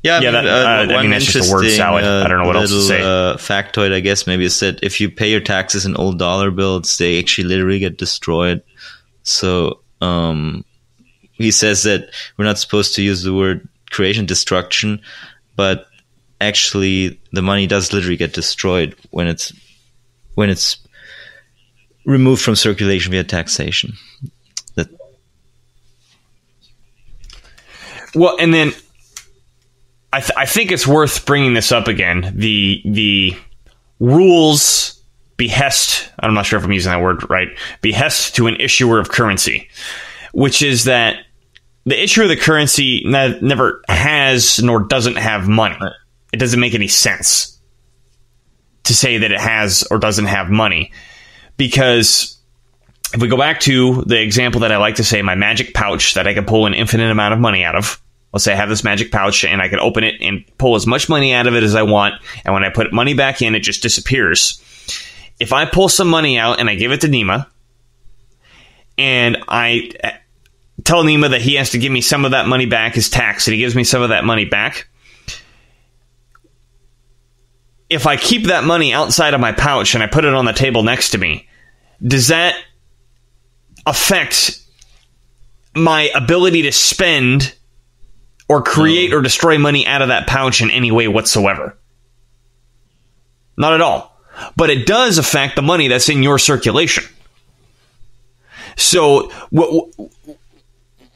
Yeah, I mean, that's just a word salad. I don't know what else to say. Factoid, I guess, maybe is that if you pay your taxes in old dollar bills, they actually literally get destroyed. So he says that we're not supposed to use the word creation destruction, but actually the money does literally get destroyed when it's removed from circulation via taxation. Well, and then I think it's worth bringing this up again. The rules behest, I'm not sure if I'm using that word right, behest to an issuer of currency, which is that the issuer of the currency never has nor doesn't have money. It doesn't make any sense to say that it has or doesn't have money, because if we go back to the example that I like to say, my magic pouch that I can pull an infinite amount of money out of. Let's say I have this magic pouch and I can open it and pull as much money out of it as I want. And when I put money back in, it just disappears. If I pull some money out and I give it to Nima and I tell Nima that he has to give me some of that money back as tax, and he gives me some of that money back, if I keep that money outside of my pouch and I put it on the table next to me, does that affect my ability to spend or create or destroy money out of that pouch in any way whatsoever? Not at all. But it does affect the money that's in your circulation. So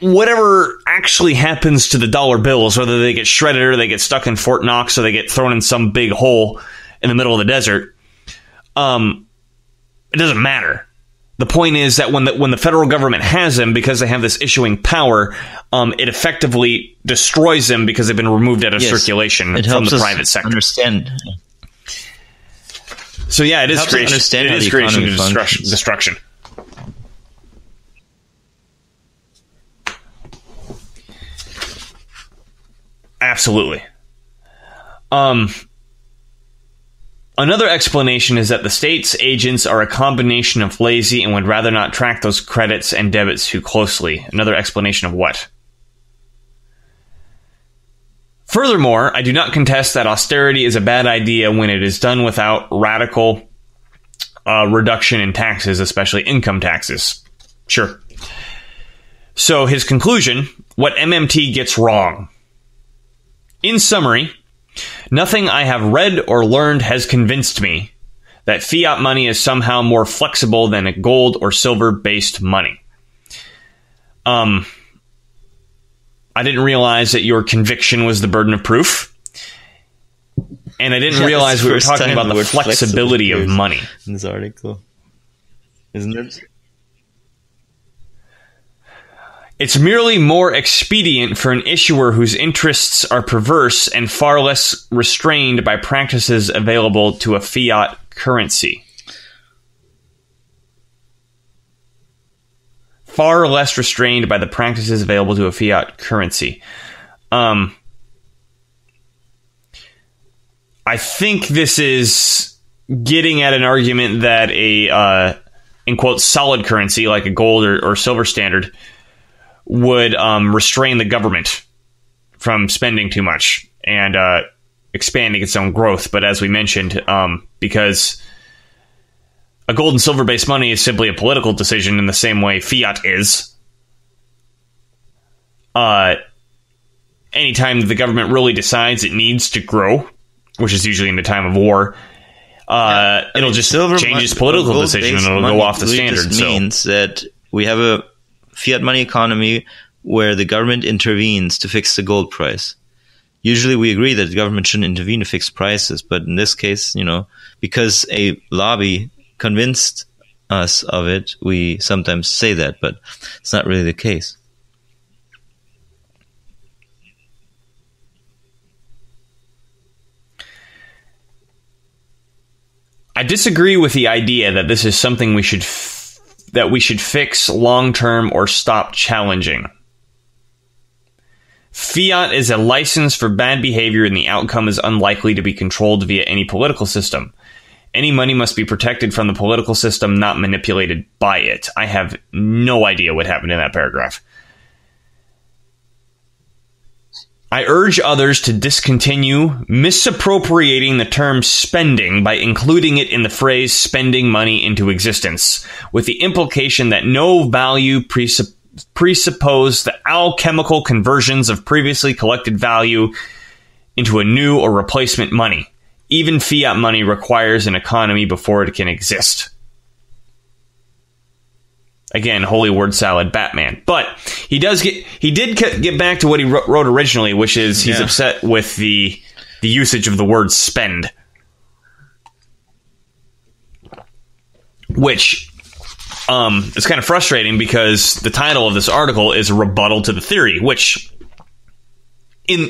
whatever actually happens to the dollar bills, whether they get shredded or they get stuck in Fort Knox or they get thrown in some big hole in the middle of the desert, it doesn't matter. The point is that when the federal government has them, because they have this issuing power, it effectively destroys them because they've been removed out of circulation from the private sector. Understand. So yeah, it is creation. It is creation and destruction. Absolutely. Another explanation is that the state's agents are a combination of lazy and would rather not track those credits and debits too closely. Another explanation of what? Furthermore, I do not contest that austerity is a bad idea when it is done without radical reduction in taxes, especially income taxes. Sure. So his conclusion, what MMT gets wrong. In summary, nothing I have read or learned has convinced me that fiat money is somehow more flexible than a gold or silver-based money. I didn't realize that your conviction was the burden of proof. And I didn't realize we were talking about the flexibility of money. In this article. Isn't it? It's merely more expedient for an issuer whose interests are perverse and far less restrained by practices available to a fiat currency. Far less restrained by the practices available to a fiat currency. I think this is getting at an argument that in quotes, solid currency like a gold or silver standard would restrain the government from spending too much and expanding its own growth. But as we mentioned, because a gold and silver based money is simply a political decision in the same way fiat is, anytime the government really decides it needs to grow, which is usually in a time of war, it'll just change its political decision and it'll go off the standard. Just means that we have a fiat money economy where the government intervenes to fix the gold price. Usually we agree that the government shouldn't intervene to fix prices, but in this case, because a lobby convinced us of it, we sometimes say that, but it's not really the case. I disagree with the idea that this is something we should fix long-term or stop challenging. Fiat is a license for bad behavior, and the outcome is unlikely to be controlled via any political system. Any money must be protected from the political system, not manipulated by it. I have no idea what happened in that paragraph. I urge others to discontinue misappropriating the term spending by including it in the phrase spending money into existence, with the implication that no value presuppose the alchemical conversions of previously collected value into a new or replacement money. Even fiat money requires an economy before it can exist. Again, holy word salad, Batman. But he did get back to what he wrote originally, which is he's upset with the usage of the word spend. Which is kind of frustrating because the title of this article is a rebuttal to the theory, which in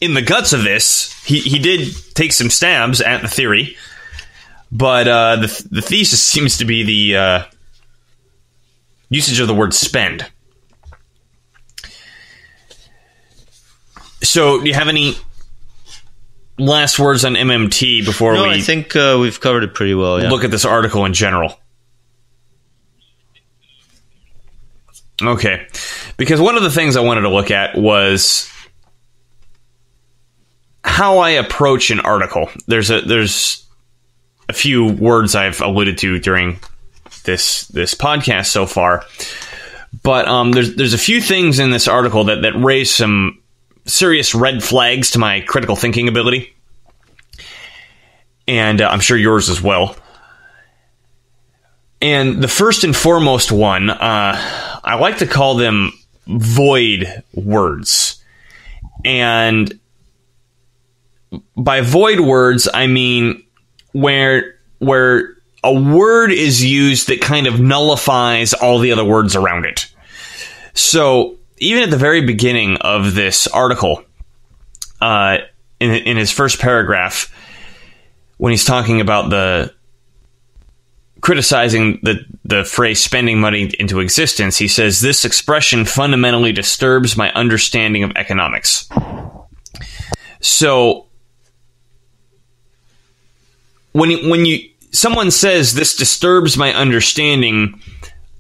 the guts of this, he did take some stabs at the theory, but the thesis seems to be the usage of the word spend. So, do you have any last words on MMT before we... No, I think we've covered it pretty well, yeah. Look at this article in general. Okay. Because one of the things I wanted to look at was how I approach an article. There's a few words I've alluded to during this podcast so far, but there's a few things in this article that raise some serious red flags to my critical thinking ability, and I'm sure yours as well. And the first and foremost one, I like to call them void words, and by void words I mean where a word is used that kind of nullifies all the other words around it. So, even at the very beginning of this article, in his first paragraph, when he's talking about criticizing the phrase spending money into existence, he says, "This expression fundamentally disturbs my understanding of economics." So, someone says this disturbs my understanding,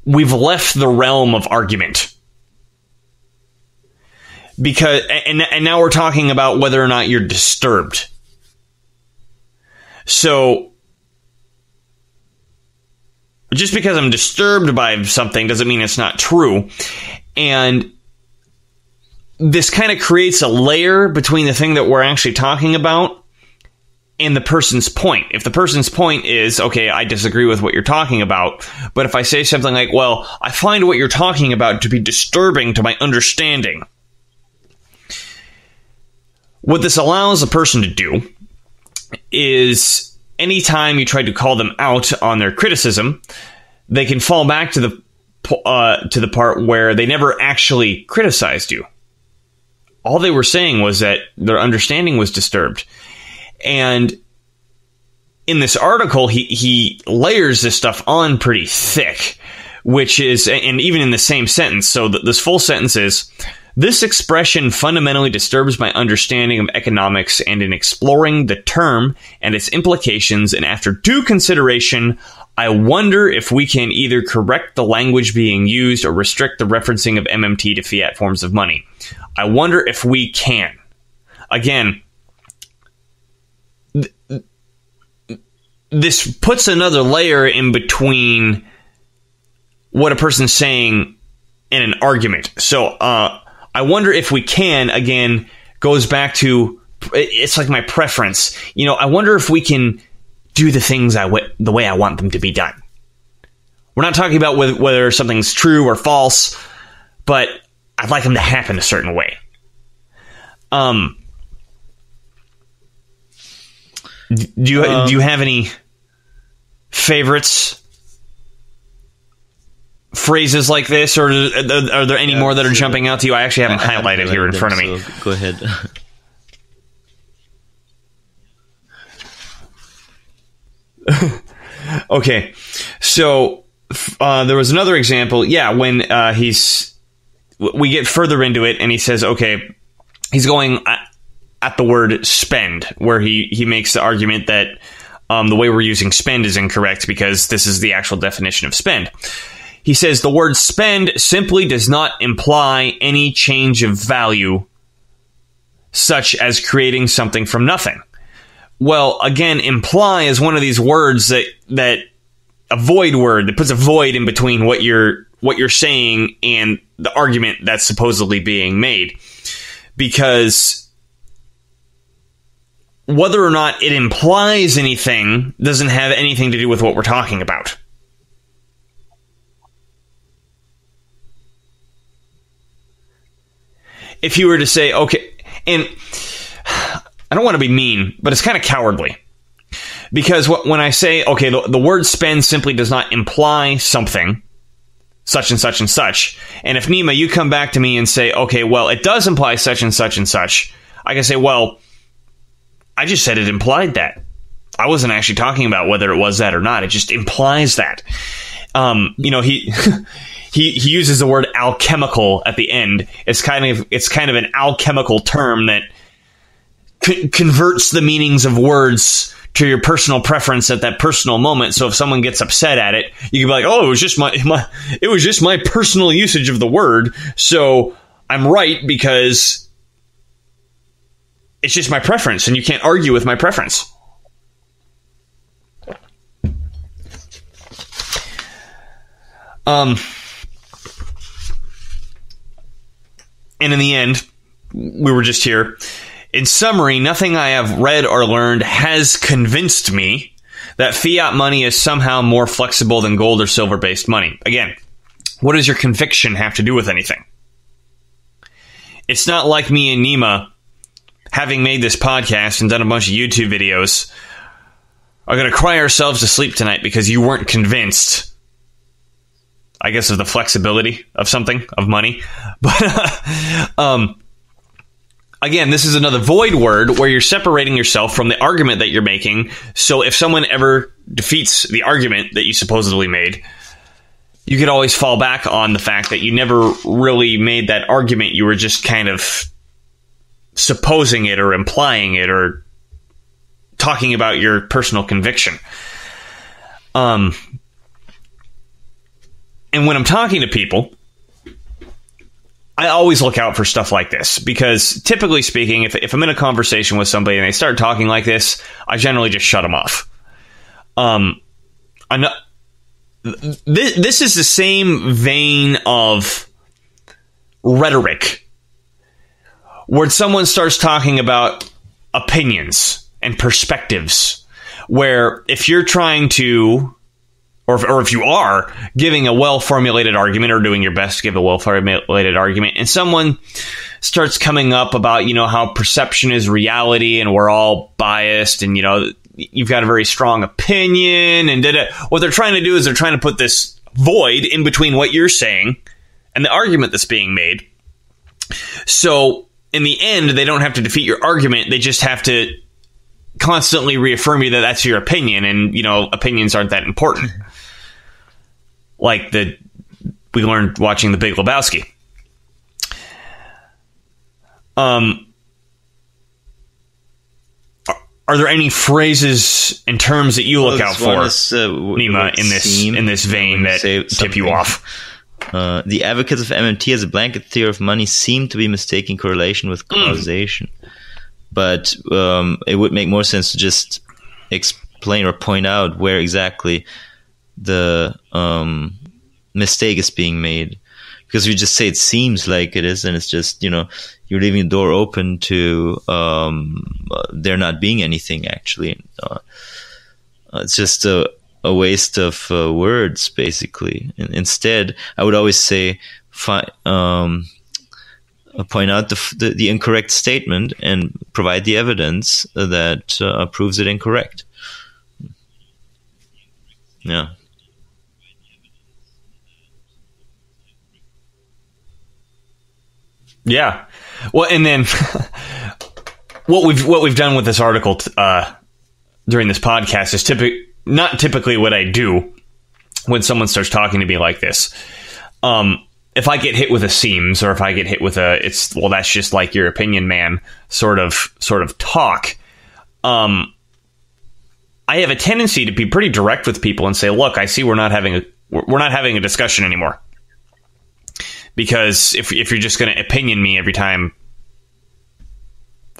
we've left the realm of argument. Because and now we're talking about whether or not you're disturbed. So just because I'm disturbed by something doesn't mean it's not true. And this kind of creates a layer between the thing that we're actually talking about and the person's point. If the person's point is, okay, I disagree with what you're talking about, but if I say something like, well, I find what you're talking about to be disturbing to my understanding, what this allows a person to do is anytime you try to call them out on their criticism, they can fall back to the part where they never actually criticized you. All they were saying was that their understanding was disturbed. And in this article, he layers this stuff on pretty thick, which is, and even in the same sentence, so this full sentence is, "This expression fundamentally disturbs my understanding of economics, and in exploring the term and its implications, and after due consideration, I wonder if we can either correct the language being used or restrict the referencing of MMT to fiat forms of money. I wonder if we can. Again, this puts another layer in between what a person's saying and an argument. So I wonder if we can, again, goes back to, it's like my preference. You know, I wonder if we can do the things the way I want them to be done. We're not talking about whether something's true or false, but I'd like them to happen a certain way. Do you have any favorites, phrases like this, or are there any more that are jumping out to you? I actually haven't highlighted here in front of me. So go ahead. Okay, so there was another example. Yeah, when we get further into it, and he says, okay, he's going at the word spend, where he makes the argument that the way we're using spend is incorrect because this is the actual definition of spend. He says the word spend simply does not imply any change of value, such as creating something from nothing. Well, again, imply is one of these words that a void word that puts a void in between what you're saying and the argument that's supposedly being made. Because whether or not it implies anything doesn't have anything to do with what we're talking about. If you were to say, okay, and I don't want to be mean, but it's kind of cowardly. Because when I say, okay, the word spend simply does not imply something, such and such and such. And if, Nima, you come back to me and say, okay, well, it does imply such and such and such, I can say, well, I just said it implied that. I wasn't actually talking about whether it was that or not. It just implies that. You know, he uses the word alchemical at the end. It's kind of an alchemical term that converts the meanings of words to your personal preference at that personal moment. So if someone gets upset at it, you can be like, "Oh, it was just my personal usage of the word, so I'm right because it's just my preference, and you can't argue with my preference." And in the end, we were just here. In summary, nothing I have read or learned has convinced me that fiat money is somehow more flexible than gold or silver-based money. Again, what does your conviction have to do with anything? It's not like me and Nima, having made this podcast and done a bunch of YouTube videos, are going to cry ourselves to sleep tonight because you weren't convinced, I guess, of the flexibility of something, of money. But, again, this is another void word where you're separating yourself from the argument that you're making. So if someone ever defeats the argument that you supposedly made, you could always fall back on the fact that you never really made that argument. You were just kind of supposing it or implying it or talking about your personal conviction. And when I'm talking to people, I always look out for stuff like this because, typically speaking, if I'm in a conversation with somebody and they start talking like this, I generally just shut them off. This is the same vein of rhetoric where someone starts talking about opinions and perspectives, where if you're trying to, or if you are giving a well-formulated argument or doing your best to give a well-formulated argument, and someone starts coming up about, how perception is reality and we're all biased and, you've got a very strong opinion and what they're trying to do is they're trying to put this void in between what you're saying and the argument that's being made. So in the end, they don't have to defeat your argument. They just have to constantly reaffirm you that that's your opinion, and opinions aren't that important. Like we learned watching The Big Lebowski. Are Are there any phrases and terms that you look out for, Nima, in this vein that tip you off? The advocates of MMT as a blanket theory of money seem to be mistaking correlation with causation. But it would make more sense to just explain or point out where exactly the mistake is being made. Because we just say it seems like it is, and it's just, you're leaving the door open to there not being anything, actually. It's just a waste of words, basically. Instead, I would always say, point out the incorrect statement and provide the evidence that proves it incorrect. Yeah. Yeah. Well, and then what we've done with this article during this podcast is not typically what I do when someone starts talking to me like this. If I get hit with a seems, or if I get hit with that's just like your opinion, man, sort of talk. I have a tendency to be pretty direct with people and say, look, I see we're not having a discussion anymore. Because if you're just going to opinion me every time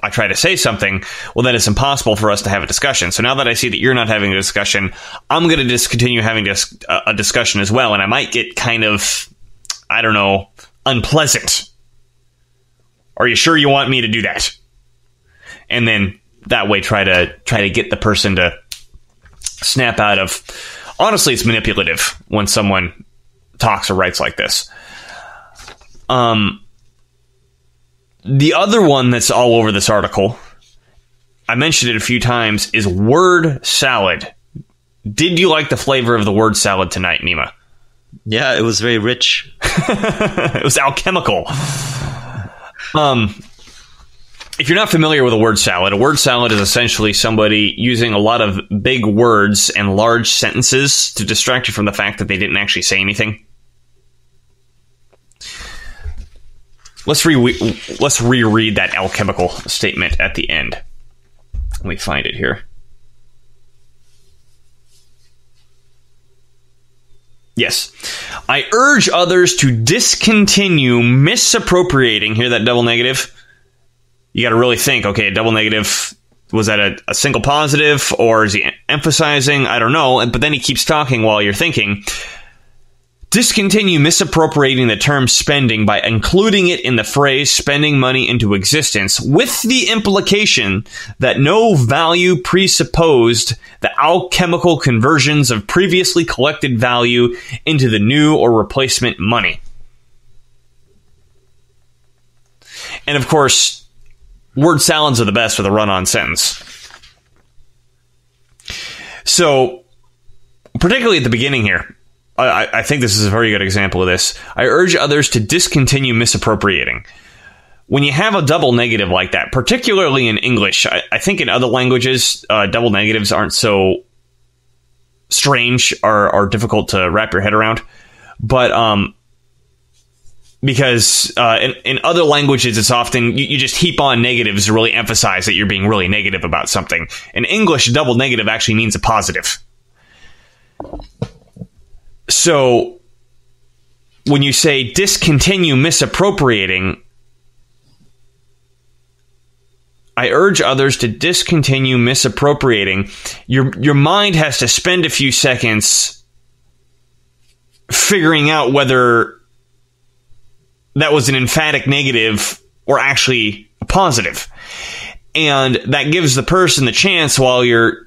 I try to say something, well, then it's impossible for us to have a discussion. So now that I see that you're not having a discussion, I'm going to discontinue having a discussion as well. And I might get kind of, I don't know, unpleasant. Are you sure you want me to do that? And then that way try to get the person to snap out of. Honestly, it's manipulative when someone talks or writes like this. The other one that's all over this article, I mentioned it a few times, is word salad. Did you like the flavor of the word salad tonight, Nima? Yeah, it was very rich. It was alchemical. If you're not familiar with a word salad is essentially somebody using a lot of big words and large sentences to distract you from the fact that they didn't actually say anything. Let's reread that alchemical statement at the end. Let me find it here. Yes. I urge others to discontinue misappropriating. Hear that double negative? You got to really think, okay, a double negative, was that a single positive, or is he emphasizing? I don't know. But then he keeps talking while you're thinking. Discontinue misappropriating the term spending by including it in the phrase spending money into existence, with the implication that no value presupposed the alchemical conversions of previously collected value into the new or replacement money. And of course, word salads are the best with a run-on sentence. So, particularly at the beginning here, I think this is a very good example of this. I urge others to discontinue misappropriating. When you have a double negative like that, particularly in English, I think in other languages, double negatives aren't so strange or difficult to wrap your head around. But because in other languages, it's often you just heap on negatives to really emphasize that you're being really negative about something. In English, double negative actually means a positive. So, when you say discontinue misappropriating, I urge others to discontinue misappropriating. Your mind has to spend a few seconds figuring out whether that was an emphatic negative or actually a positive. And that gives the person the chance while you're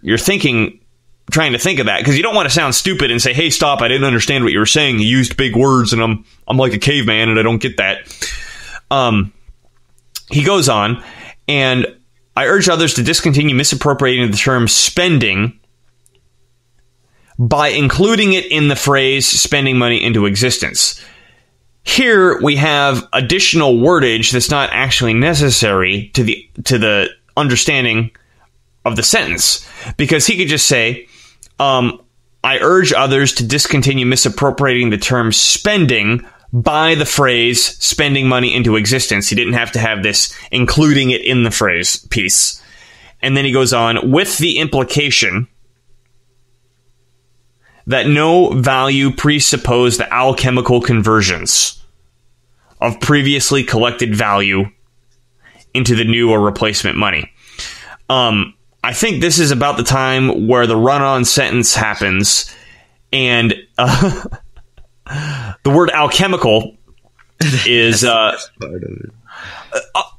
trying to think of that, because you don't want to sound stupid and say, hey, stop, I didn't understand what you were saying. You used big words and I'm like a caveman and I don't get that. He goes on, and I urge others to discontinue misappropriating the term spending by including it in the phrase spending money into existence. Here we have additional wordage that's not actually necessary to the understanding of the sentence, because he could just say, I urge others to discontinue misappropriating the term spending by the phrase spending money into existence. He didn't have to have this including it in the phrase piece. And then he goes on, with the implication that no value presuppose the alchemical conversions of previously collected value into the new or replacement money. I think this is about the time where the run-on sentence happens, and the word alchemical is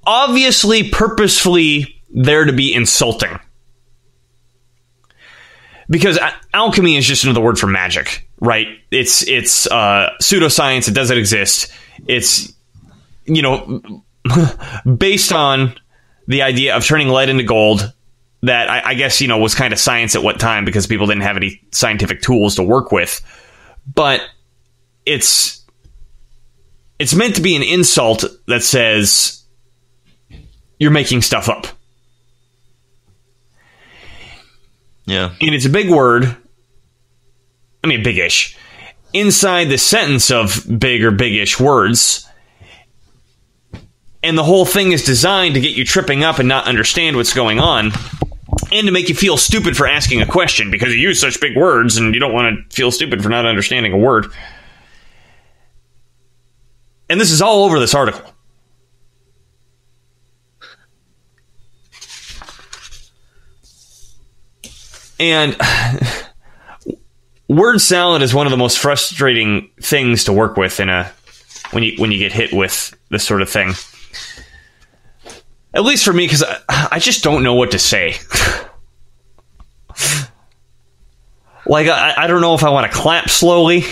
obviously purposefully there to be insulting. Because alchemy is just another word for magic, right? It's pseudoscience. It doesn't exist. It's, based on the idea of turning lead into gold that I guess, was kind of science at what time because people didn't have any scientific tools to work with. But it's meant to be an insult that says you're making stuff up. Yeah. And it's a big word. I mean, big-ish. Inside the sentence of big or big-ish words. And the whole thing is designed to get you tripping up and not understand what's going on. And to make you feel stupid for asking a question because you use such big words and you don't want to feel stupid for not understanding a word. And this is all over this article. And word salad is one of the most frustrating things to work with when you get hit with this sort of thing. At least for me, because I just don't know what to say. Like, I don't know if I want to clap slowly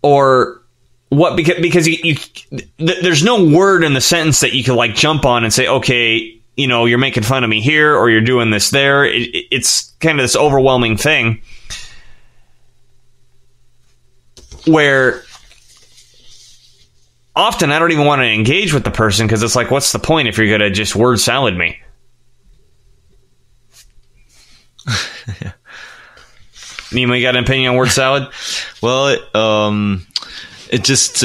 or what, because there's no word in the sentence that you can like jump on and say, okay, you're making fun of me here, or you're doing this there. It's kind of this overwhelming thing where often I don't even want to engage with the person because it's like, what's the point if you're going to just word salad me? Nima, you got an opinion on word salad? Well, it just...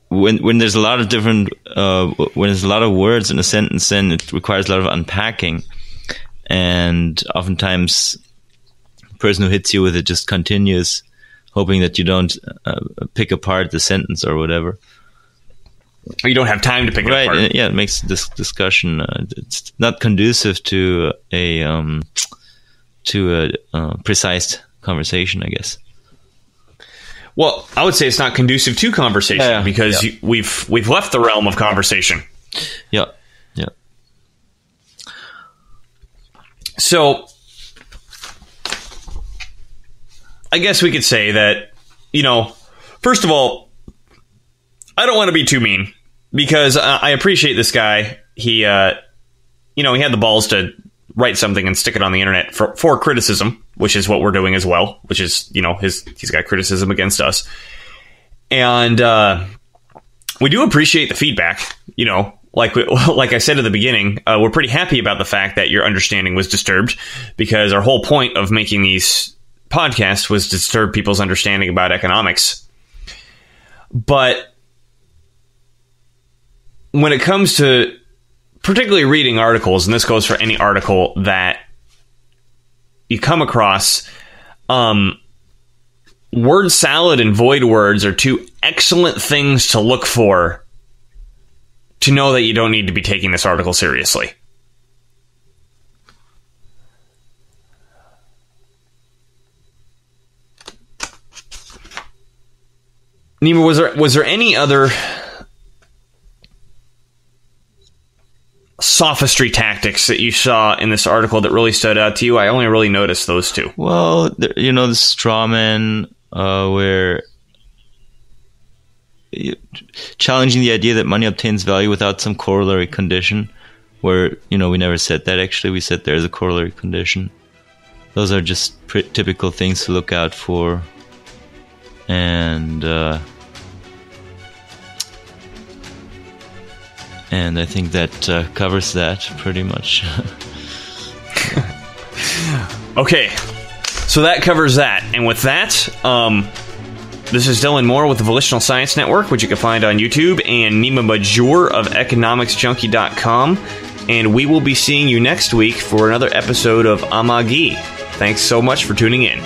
When there's a lot of different when there's a lot of words in a sentence, then it requires a lot of unpacking, and oftentimes the person who hits you with it just continues, hoping that you don't pick apart the sentence or whatever. Or you don't have time to pick it apart. Right? Yeah, it makes this discussion it's not conducive to a precise conversation, I guess. Well, I would say it's not conducive to conversation because we've left the realm of conversation. Yeah. So, I guess we could say that, first of all, I don't want to be too mean because I appreciate this guy. He, he had the balls to write something and stick it on the internet for criticism, which is what we're doing as well, which is, he's got criticism against us. And we do appreciate the feedback, like I said at the beginning, we're pretty happy about the fact that your understanding was disturbed because our whole point of making these podcasts was to disturb people's understanding about economics. But when it comes to particularly reading articles, and this goes for any article that you come across, word salad and void words are two excellent things to look for to know that you don't need to be taking this article seriously. Nima, was there any other sophistry tactics that you saw in this article that really stood out to you? I only really noticed those two. Well, the straw man, where challenging the idea that money obtains value without some corollary condition, where, we never said that actually. We said there's a corollary condition. Those are just typical things to look out for. And I think that covers that pretty much. Okay, so that covers that. And with that, This is Dylan Moore with the Volitional Science Network, which you can find on YouTube, and Nima Major of economicsjunkie.com. And we will be seeing you next week for another episode of Amagi. Thanks so much for tuning in.